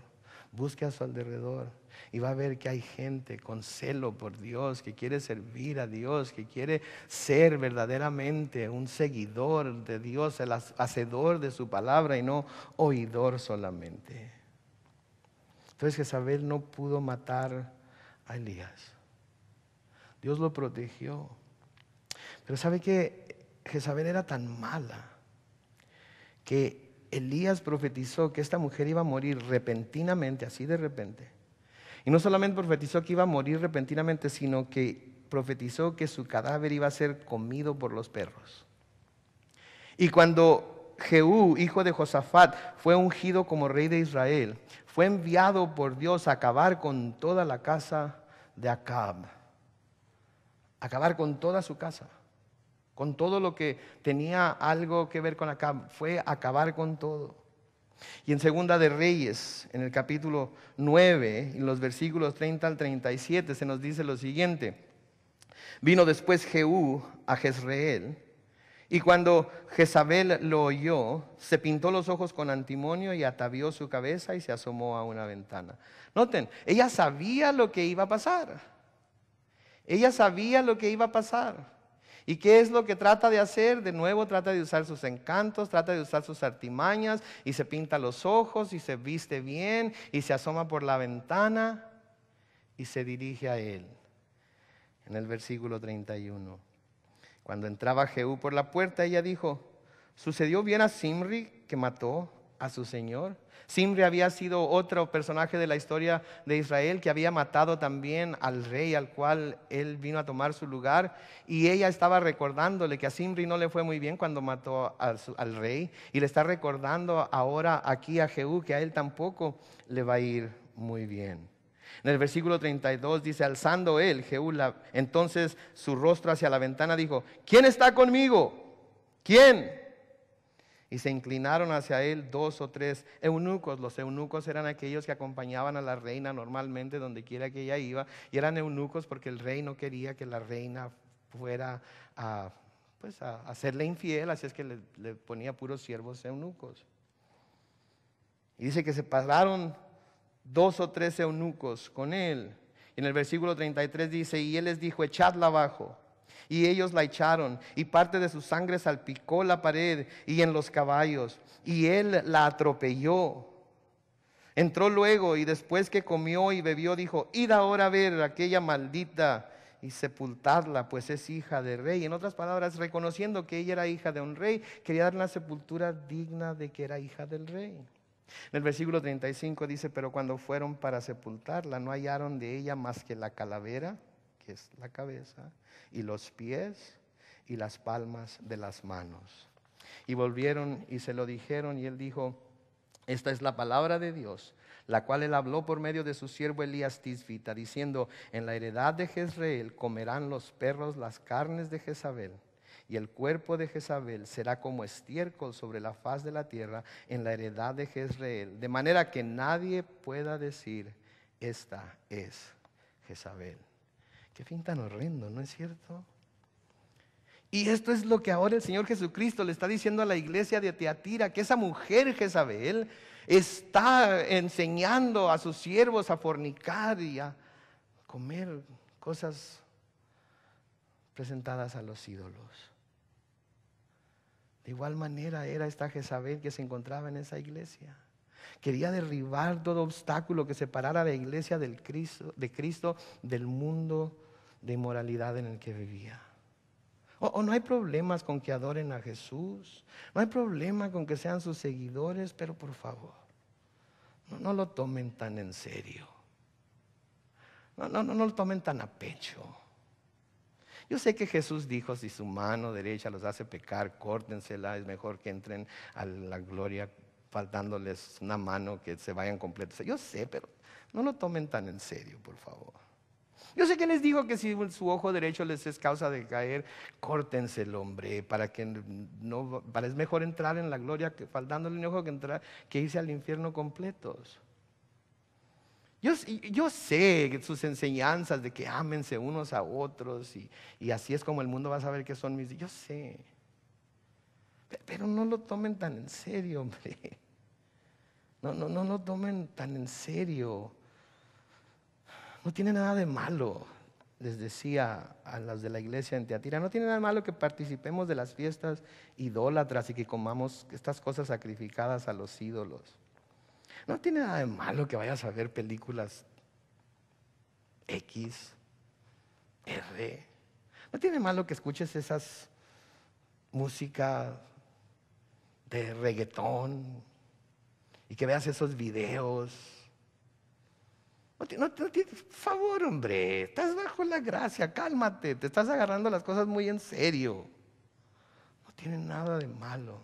busque a su alrededor y va a ver que hay gente con celo por Dios, que quiere servir a Dios, que quiere ser verdaderamente un seguidor de Dios, el hacedor de su palabra y no oidor solamente. Entonces Jezabel no pudo matar a Elías. Dios lo protegió. Pero ¿sabe qué? Jezabel era tan mala que Elías profetizó que esta mujer iba a morir repentinamente, así de repente. Y no solamente profetizó que iba a morir repentinamente, sino que profetizó que su cadáver iba a ser comido por los perros. Y cuando Jehú, hijo de Josafat, fue ungido como rey de Israel, fue enviado por Dios a acabar con toda la casa de Acab. Acabar con toda su casa, con todo lo que tenía algo que ver con Acab. Fue acabar con todo. Y en Segunda de Reyes, en el capítulo 9, en los versículos 30 al 37, se nos dice lo siguiente. Vino después Jehú a Jezreel, y cuando Jezabel lo oyó, se pintó los ojos con antimonio y atavió su cabeza y se asomó a una ventana. Noten, ella sabía lo que iba a pasar. Ella sabía lo que iba a pasar. ¿Y qué es lo que trata de hacer? De nuevo trata de usar sus encantos, trata de usar sus artimañas y se pinta los ojos y se viste bien y se asoma por la ventana y se dirige a él. En el versículo 31. Cuando entraba Jehú por la puerta, ella dijo, ¿sucedió bien a Zimri que mató a su señor? Zimri había sido otro personaje de la historia de Israel que había matado también al rey al cual él vino a tomar su lugar, y ella estaba recordándole que a Zimri no le fue muy bien cuando mató al rey, y le está recordando ahora aquí a Jehú que a él tampoco le va a ir muy bien. En el versículo 32 dice, alzando él, Jehú, entonces su rostro hacia la ventana dijo, ¿quién está conmigo? ¿Quién? Y se inclinaron hacia él 2 o 3 eunucos. Los eunucos eran aquellos que acompañaban a la reina normalmente donde quiera que ella iba. Y eran eunucos porque el rey no quería que la reina fuera a hacerle infiel. Así es que le ponía puros siervos eunucos. Y dice que se pararon 2 o 3 eunucos con él. En el versículo 33 dice, y él les dijo, echadla abajo. Y ellos la echaron, y parte de su sangre salpicó la pared y en los caballos, y él la atropelló. Entró luego, y después que comió y bebió, dijo, id ahora a ver a aquella maldita y sepultarla, pues es hija de rey. En otras palabras, reconociendo que ella era hija de un rey, quería darle una sepultura digna de que era hija del rey. En el versículo 35 dice, pero cuando fueron para sepultarla, no hallaron de ella más que la calavera, que es la cabeza, y los pies y las palmas de las manos. Y volvieron y se lo dijeron, y él dijo, esta es la palabra de Dios, la cual él habló por medio de su siervo Elías Tisbita, diciendo, en la heredad de Jezreel comerán los perros las carnes de Jezabel, y el cuerpo de Jezabel será como estiércol sobre la faz de la tierra en la heredad de Jezreel, de manera que nadie pueda decir, esta es Jezabel. Qué fin tan horrendo, ¿no es cierto? Y esto es lo que ahora el Señor Jesucristo le está diciendo a la iglesia de Tiatira, que esa mujer Jezabel está enseñando a sus siervos a fornicar y a comer cosas presentadas a los ídolos. De igual manera era esta Jezabel que se encontraba en esa iglesia. Quería derribar todo obstáculo que separara a la iglesia de Cristo del mundo de inmoralidad en el que vivía. O no hay problemas con que adoren a Jesús, no hay problema con que sean sus seguidores, pero por favor, no lo tomen tan en serio. No lo tomen tan a pecho. Yo sé que Jesús dijo, si su mano derecha los hace pecar, córtensela, es mejor que entren a la gloria faltándoles una mano, que se vayan completos. Yo sé, pero no lo tomen tan en serio, por favor. Yo sé que les digo que si su ojo derecho les es causa de caer, córtenselo, hombre, para es mejor entrar en la gloria faltándole un ojo que irse al infierno completos. Yo sé sus enseñanzas de que ámense unos a otros y así es como el mundo va a saber que son mis. Yo sé, pero no lo tomen tan en serio, hombre. No lo tomen tan en serio. No tiene nada de malo, les decía a las de la iglesia en Tiatira, no tiene nada de malo que participemos de las fiestas idólatras y que comamos estas cosas sacrificadas a los ídolos. No tiene nada de malo que vayas a ver películas X, R. No tiene malo que escuches esas música de reggaetón y que veas esos videos. Por favor, hombre, estás bajo la gracia, cálmate, te estás agarrando las cosas muy en serio. No tiene nada de malo.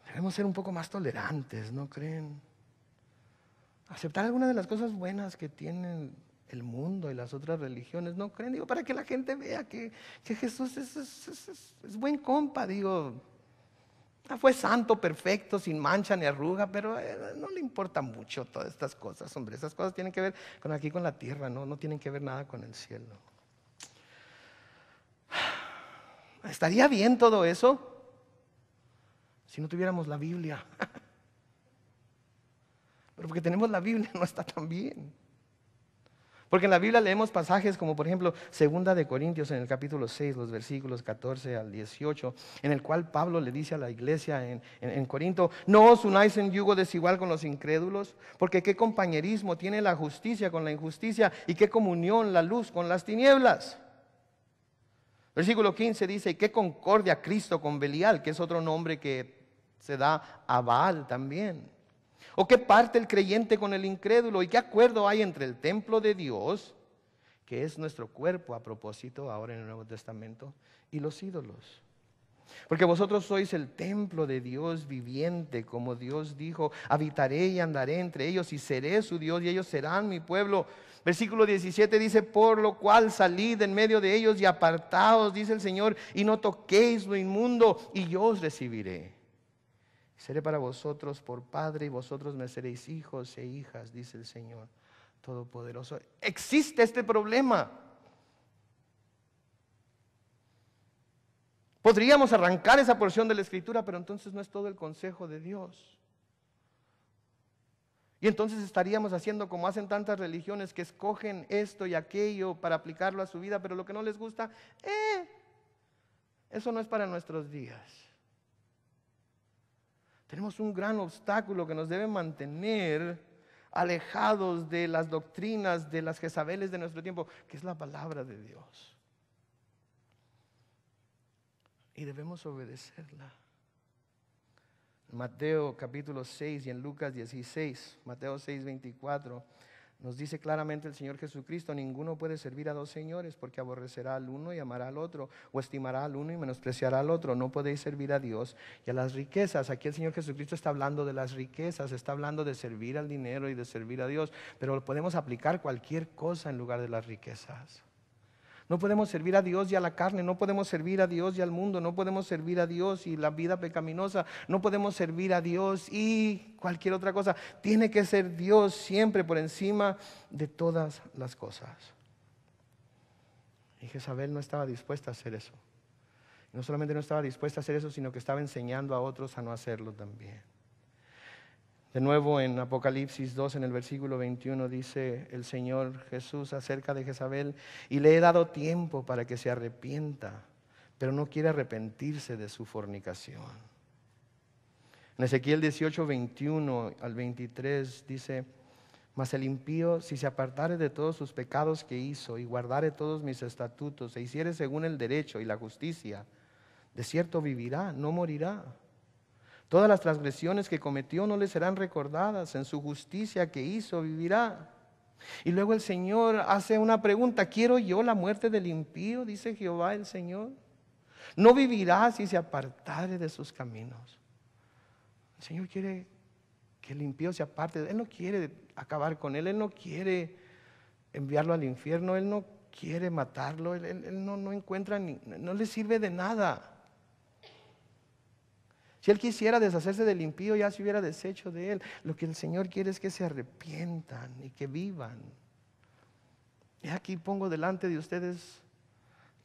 Debemos ser un poco más tolerantes, ¿no creen? Aceptar algunas de las cosas buenas que tienen el mundo y las otras religiones, ¿no creen? Digo, para que la gente vea que Jesús es buen compa, digo. Fue santo, perfecto, sin mancha ni arruga, pero no le importa mucho todas estas cosas, hombre. Esas cosas tienen que ver con la tierra, no tienen que ver nada con el cielo. ¿Estaría bien todo eso si no tuviéramos la Biblia? Pero porque tenemos la Biblia no está tan bien. Porque en la Biblia leemos pasajes como por ejemplo 2 de Corintios en el capítulo 6, los versículos 14 al 18, en el cual Pablo le dice a la iglesia en Corinto, no os unáis en yugo desigual con los incrédulos, porque qué compañerismo tiene la justicia con la injusticia y qué comunión la luz con las tinieblas. Versículo 15 dice, y qué concordia Cristo con Belial, que es otro nombre que se da a Baal también. ¿O qué parte el creyente con el incrédulo? ¿Y qué acuerdo hay entre el templo de Dios, que es nuestro cuerpo a propósito ahora en el Nuevo Testamento, y los ídolos? Porque vosotros sois el templo de Dios viviente, como Dios dijo, habitaré y andaré entre ellos y seré su Dios y ellos serán mi pueblo. Versículo 17 dice, por lo cual salid en medio de ellos y apartaos, dice el Señor, y no toquéis lo inmundo y yo os recibiré. Seré para vosotros por padre y vosotros me seréis hijos e hijas, dice el Señor Todopoderoso. Existe este problema. Podríamos arrancar esa porción de la Escritura, pero entonces no es todo el consejo de Dios. Y entonces estaríamos haciendo como hacen tantas religiones que escogen esto y aquello para aplicarlo a su vida, pero lo que no les gusta, eso no es para nuestros días. Tenemos un gran obstáculo que nos debe mantener alejados de las doctrinas de las Jezabeles de nuestro tiempo, que es la palabra de Dios. Y debemos obedecerla. En Mateo capítulo 6 y en Lucas 16, Mateo 6, 24, nos dice claramente el Señor Jesucristo: ninguno puede servir a dos señores, porque aborrecerá al uno y amará al otro, o estimará al uno y menospreciará al otro. No podéis servir a Dios y a las riquezas. Aquí el Señor Jesucristo está hablando de las riquezas, está hablando de servir al dinero y de servir a Dios, pero podemos aplicar cualquier cosa en lugar de las riquezas. No podemos servir a Dios y a la carne, no podemos servir a Dios y al mundo, no podemos servir a Dios y la vida pecaminosa, no podemos servir a Dios y cualquier otra cosa. Tiene que ser Dios siempre por encima de todas las cosas. Y Jezabel no estaba dispuesta a hacer eso. No solamente no estaba dispuesta a hacer eso, sino que estaba enseñando a otros a no hacerlo también. De nuevo en Apocalipsis 2, en el versículo 21, dice el Señor Jesús acerca de Jezabel: y le he dado tiempo para que se arrepienta, pero no quiere arrepentirse de su fornicación. En Ezequiel 18, 21 al 23 dice: mas el impío, si se apartare de todos sus pecados que hizo, y guardare todos mis estatutos, e hiciere según el derecho y la justicia, de cierto vivirá, no morirá. Todas las transgresiones que cometió no le serán recordadas, en su justicia que hizo vivirá. Y luego el Señor hace una pregunta: ¿quiero yo la muerte del impío? Dice Jehová el Señor. No vivirá si se apartare de sus caminos. El Señor quiere que el impío se aparte. Él no quiere acabar con él, Él no quiere enviarlo al infierno, Él no quiere matarlo, Él no encuentra, no le sirve de nada. Si Él quisiera deshacerse del impío, ya se hubiera deshecho de él. Lo que el Señor quiere es que se arrepientan y que vivan. Y aquí pongo delante de ustedes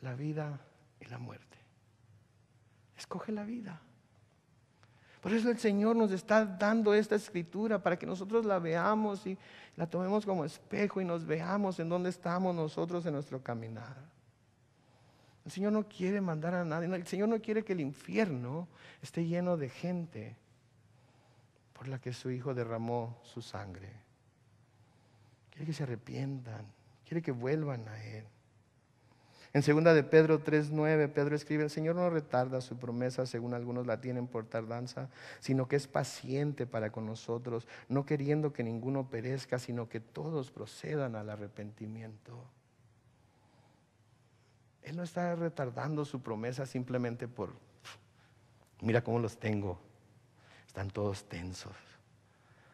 la vida y la muerte. Escoge la vida. Por eso el Señor nos está dando esta escritura, para que nosotros la veamos y la tomemos como espejo y nos veamos en dónde estamos nosotros en nuestro caminar. El Señor no quiere mandar a nadie, el Señor no quiere que el infierno esté lleno de gente por la que su Hijo derramó su sangre. Quiere que se arrepientan, quiere que vuelvan a Él. En 2 de Pedro 3:9, Pedro escribe: el Señor no retarda su promesa, según algunos la tienen por tardanza, sino que es paciente para con nosotros, no queriendo que ninguno perezca, sino que todos procedan al arrepentimiento. Él no está retardando su promesa simplemente por: mira cómo los tengo. Están todos tensos.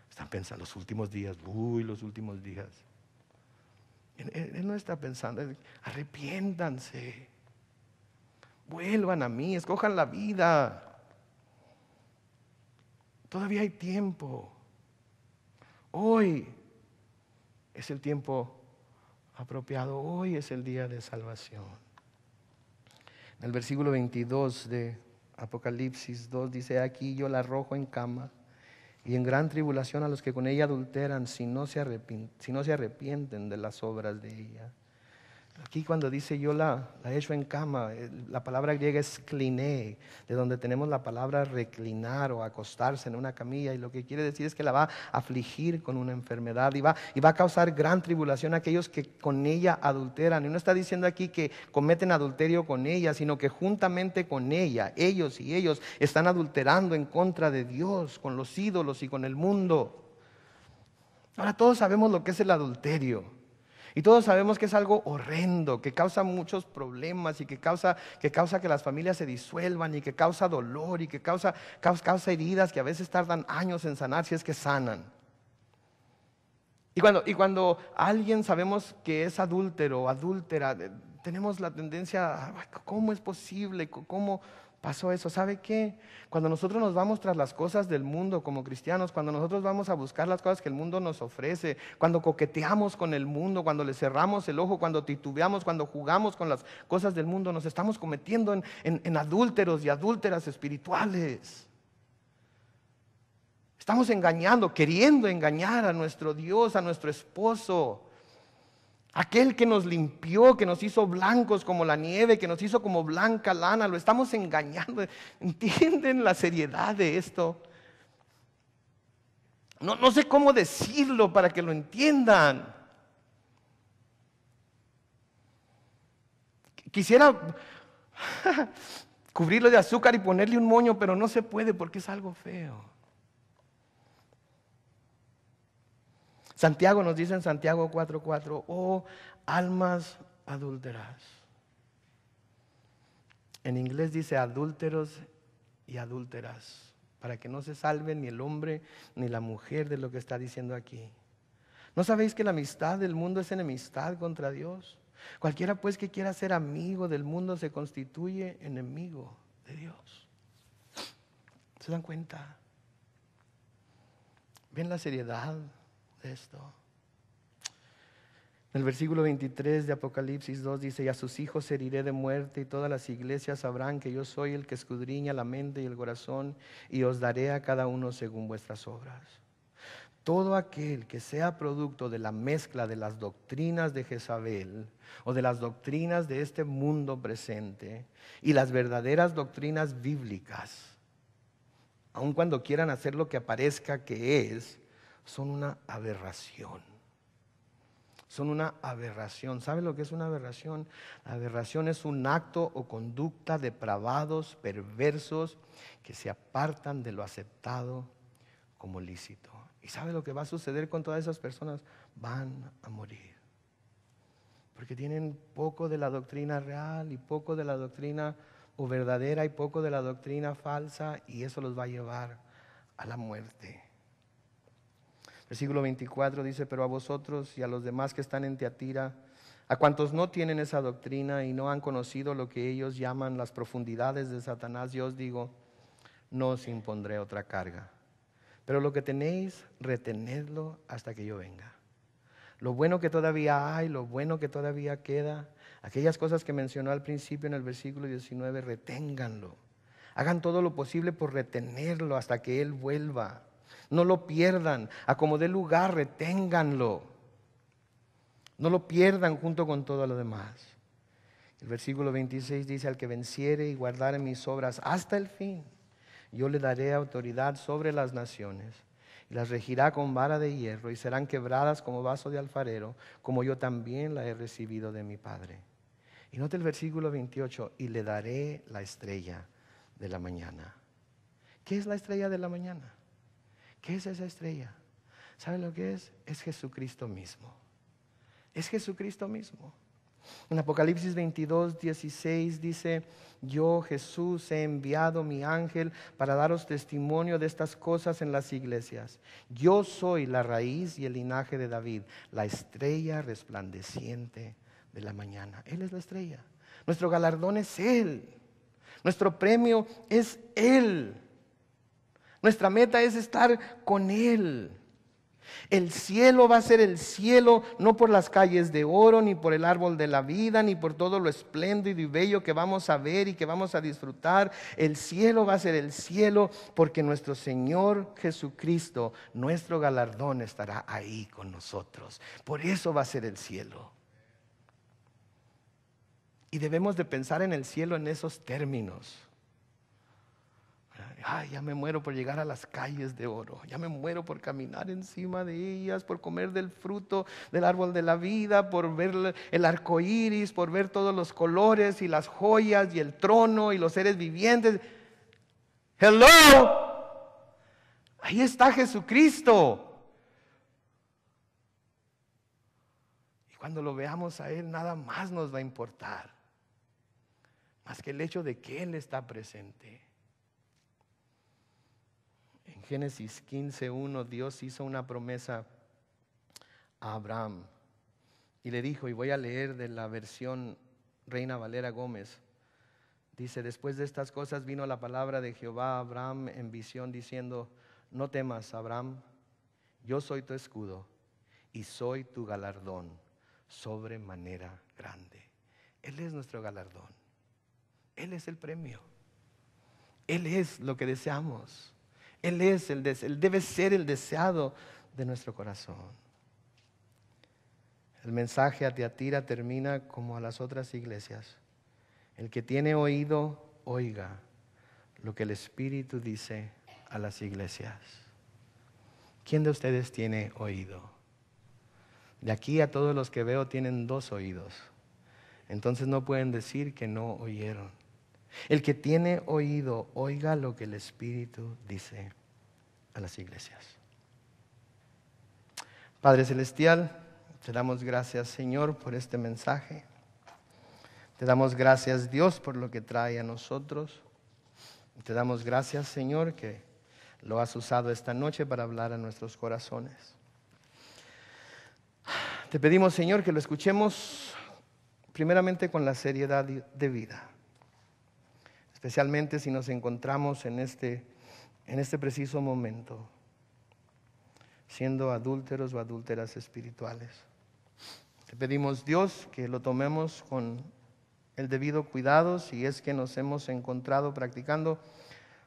Están pensando los últimos días, los últimos días. Él no está pensando: arrepiéntanse, vuelvan a mí, escojan la vida. Todavía hay tiempo. Hoy es el tiempo apropiado, hoy es el día de salvación. En el versículo 22 de Apocalipsis 2 dice: aquí yo la arrojo en cama y en gran tribulación a los que con ella adulteran, si no se arrepienten de las obras de ella. Aquí cuando dice yo la echo en cama, la palabra griega es kliné, de donde tenemos la palabra reclinar o acostarse en una camilla, y lo que quiere decir es que la va a afligir con una enfermedad y va a causar gran tribulación a aquellos que con ella adulteran. Y no está diciendo aquí que cometen adulterio con ella, sino que juntamente con ella, ellos están adulterando en contra de Dios, con los ídolos y con el mundo. Ahora todos sabemos lo que es el adulterio. Y todos sabemos que es algo horrendo, que causa muchos problemas y que causa que las familias se disuelvan y que causa dolor y que causa heridas que a veces tardan años en sanar, si es que sanan. Y cuando alguien sabemos que es adúltero o adúltera, tenemos la tendencia: ¿cómo es posible? ¿Cómo pasó eso? ¿Sabe qué? Cuando nosotros nos vamos tras las cosas del mundo como cristianos, cuando nosotros vamos a buscar las cosas que el mundo nos ofrece, cuando coqueteamos con el mundo, cuando le cerramos el ojo, cuando titubeamos, cuando jugamos con las cosas del mundo, nos estamos convirtiendo en adúlteros y adúlteras espirituales. Estamos engañando, queriendo engañar a nuestro Dios, a nuestro esposo, aquel que nos limpió, que nos hizo blancos como la nieve, que nos hizo como blanca lana. Lo estamos engañando. ¿Entienden la seriedad de esto? No sé cómo decirlo para que lo entiendan. Quisiera cubrirlo de azúcar y ponerle un moño, pero no se puede porque es algo feo. Santiago nos dice en Santiago 4:4, oh almas adúlteras. En inglés dice adúlteros y adúlteras, para que no se salven ni el hombre ni la mujer de lo que está diciendo aquí. ¿No sabéis que la amistad del mundo es enemistad contra Dios? Cualquiera pues que quiera ser amigo del mundo se constituye enemigo de Dios. ¿Se dan cuenta? ¿Ven la seriedad de esto? En el versículo 23 de Apocalipsis 2 dice, y a sus hijos heriré de muerte, y todas las iglesias sabrán que yo soy el que escudriña la mente y el corazón, y os daré a cada uno según vuestras obras. Todo aquel que sea producto de la mezcla de las doctrinas de Jezabel o de las doctrinas de este mundo presente y las verdaderas doctrinas bíblicas, aun cuando quieran hacer lo que aparezca que es, son una aberración. Son una aberración. ¿Sabe lo que es una aberración? La aberración es un acto o conducta depravados, perversos, que se apartan de lo aceptado como lícito. ¿Y sabe lo que va a suceder con todas esas personas? Van a morir. Porque tienen poco de la doctrina real y poco de la doctrina o verdadera y poco de la doctrina falsa, y eso los va a llevar a la muerte. Versículo 24 dice, pero a vosotros y a los demás que están en Tiatira, a cuantos no tienen esa doctrina y no han conocido lo que ellos llaman las profundidades de Satanás, yo os digo, no os impondré otra carga. Pero lo que tenéis, retenedlo hasta que yo venga. Lo bueno que todavía hay, lo bueno que todavía queda, aquellas cosas que mencionó al principio en el versículo 19, reténganlo. Hagan todo lo posible por retenerlo hasta que Él vuelva. No lo pierdan, a como dé lugar, reténganlo. No lo pierdan junto con todo lo demás. El versículo 26 dice, al que venciere y guardare mis obras hasta el fin, yo le daré autoridad sobre las naciones, y las regirá con vara de hierro, y serán quebradas como vaso de alfarero, como yo también la he recibido de mi Padre. Y note el versículo 28, y le daré la estrella de la mañana. ¿Qué es la estrella de la mañana? ¿Qué es esa estrella? ¿Saben lo que es? Es Jesucristo mismo. Es Jesucristo mismo. En Apocalipsis 22, 16 dice, yo Jesús he enviado mi ángel para daros testimonio de estas cosas en las iglesias. Yo soy la raíz y el linaje de David, la estrella resplandeciente de la mañana. Él es la estrella. Nuestro galardón es Él. Nuestro premio es Él. Nuestra meta es estar con Él. El cielo va a ser el cielo no por las calles de oro, ni por el árbol de la vida, ni por todo lo espléndido y bello que vamos a ver y que vamos a disfrutar. El cielo va a ser el cielo porque nuestro Señor Jesucristo, nuestro galardón, estará ahí con nosotros. Por eso va a ser el cielo. Y debemos de pensar en el cielo en esos términos. Ay, ya me muero por llegar a las calles de oro, ya me muero por caminar encima de ellas, por comer del fruto del árbol de la vida, por ver el arco iris, por ver todos los colores y las joyas y el trono y los seres vivientes. Hello, ahí está Jesucristo. Y cuando lo veamos a Él, nada más nos va a importar, más que el hecho de que Él está presente. En Génesis 15:1 Dios hizo una promesa a Abraham y le dijo, y voy a leer de la versión Reina Valera Gómez, dice, después de estas cosas vino la palabra de Jehová a Abraham en visión diciendo, no temas, Abraham, yo soy tu escudo y soy tu galardón sobremanera grande. Él es nuestro galardón, Él es el premio, Él es lo que deseamos. Él es él debe ser el deseado de nuestro corazón. El mensaje a Tiatira termina como a las otras iglesias. El que tiene oído, oiga lo que el Espíritu dice a las iglesias. ¿Quién de ustedes tiene oído? De aquí a todos los que veo tienen 2 oídos. Entonces no pueden decir que no oyeron. El que tiene oído, oiga lo que el Espíritu dice a las iglesias. Padre Celestial, te damos gracias, Señor, por este mensaje. Te damos gracias, Dios, por lo que trae a nosotros. Te damos gracias, Señor, que lo has usado esta noche para hablar a nuestros corazones. Te pedimos, Señor, que lo escuchemos primeramente con la seriedad de vida. Especialmente si nos encontramos en este preciso momento, siendo adúlteros o adúlteras espirituales. Te pedimos, Dios, que lo tomemos con el debido cuidado si es que nos hemos encontrado practicando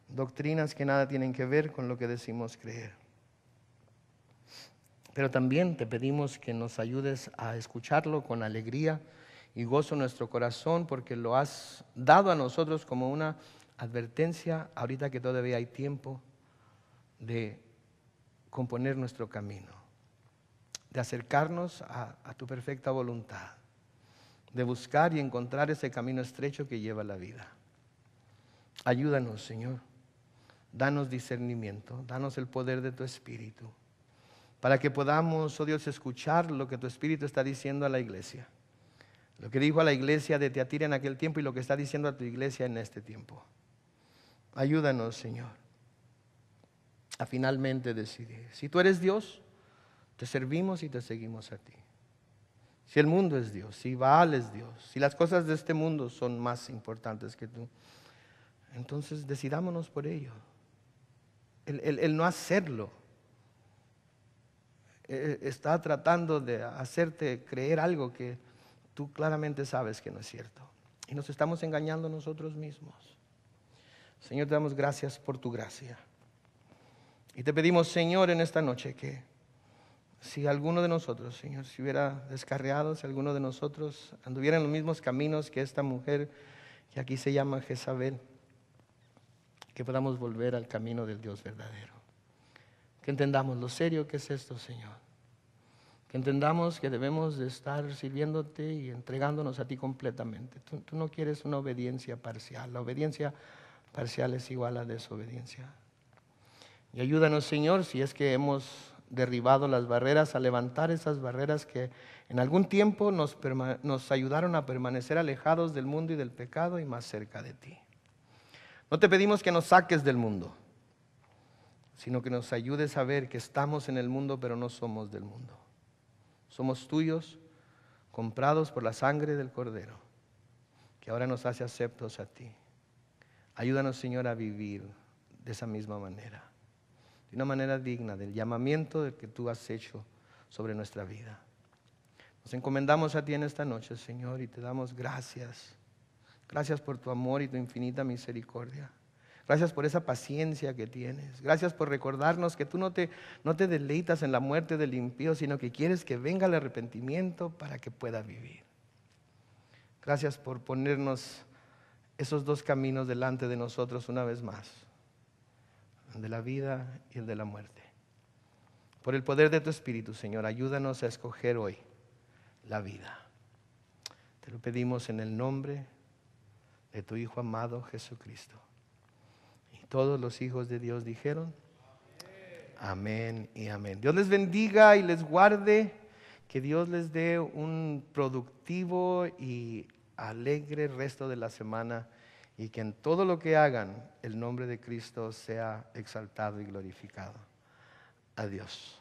doctrinas que nada tienen que ver con lo que decimos creer. Pero también te pedimos que nos ayudes a escucharlo con alegría y gozo en nuestro corazón, porque lo has dado a nosotros como una advertencia, ahorita que todavía hay tiempo de componer nuestro camino, de acercarnos a tu perfecta voluntad, de buscar y encontrar ese camino estrecho que lleva a la vida. Ayúdanos, Señor, danos discernimiento, danos el poder de tu Espíritu, para que podamos, oh Dios, escuchar lo que tu Espíritu está diciendo a la iglesia. Lo que dijo a la iglesia de Tiatira en aquel tiempo y lo que está diciendo a tu iglesia en este tiempo. Ayúdanos, Señor, a finalmente decidir. Si tú eres Dios, te servimos y te seguimos a ti. Si el mundo es Dios, si Baal es Dios, si las cosas de este mundo son más importantes que tú, entonces decidámonos por ello. El no hacerlo está tratando de hacerte creer algo que tú claramente sabes que no es cierto. Y nos estamos engañando nosotros mismos. Señor, te damos gracias por tu gracia. Y te pedimos, Señor, en esta noche que si alguno de nosotros, Señor, se hubiera descarriado, si alguno de nosotros anduviera en los mismos caminos que esta mujer que aquí se llama Jezabel, que podamos volver al camino del Dios verdadero. Que entendamos lo serio que es esto, Señor. Que entendamos que debemos de estar sirviéndote y entregándonos a ti completamente. Tú no quieres una obediencia parcial. La obediencia parcial es igual a desobediencia. Y ayúdanos, Señor, si es que hemos derribado las barreras, a levantar esas barreras que en algún tiempo nos ayudaron a permanecer alejados del mundo y del pecado y más cerca de ti. No te pedimos que nos saques del mundo, sino que nos ayudes a ver que estamos en el mundo, pero no somos del mundo. Somos tuyos, comprados por la sangre del Cordero, que ahora nos hace aceptos a ti. Ayúdanos, Señor, a vivir de esa misma manera, de una manera digna del llamamiento del que tú has hecho sobre nuestra vida. Nos encomendamos a ti en esta noche, Señor, y te damos gracias. Gracias por tu amor y tu infinita misericordia. Gracias por esa paciencia que tienes. Gracias por recordarnos que tú no te deleitas en la muerte del impío, sino que quieres que venga el arrepentimiento para que pueda vivir. Gracias por ponernos esos 2 caminos delante de nosotros una vez más, el de la vida y el de la muerte. Por el poder de tu Espíritu, Señor, ayúdanos a escoger hoy la vida. Te lo pedimos en el nombre de tu Hijo amado Jesucristo. Todos los hijos de Dios dijeron, amén y amén. Dios les bendiga y les guarde, que Dios les dé un productivo y alegre resto de la semana y que en todo lo que hagan el nombre de Cristo sea exaltado y glorificado. Adiós.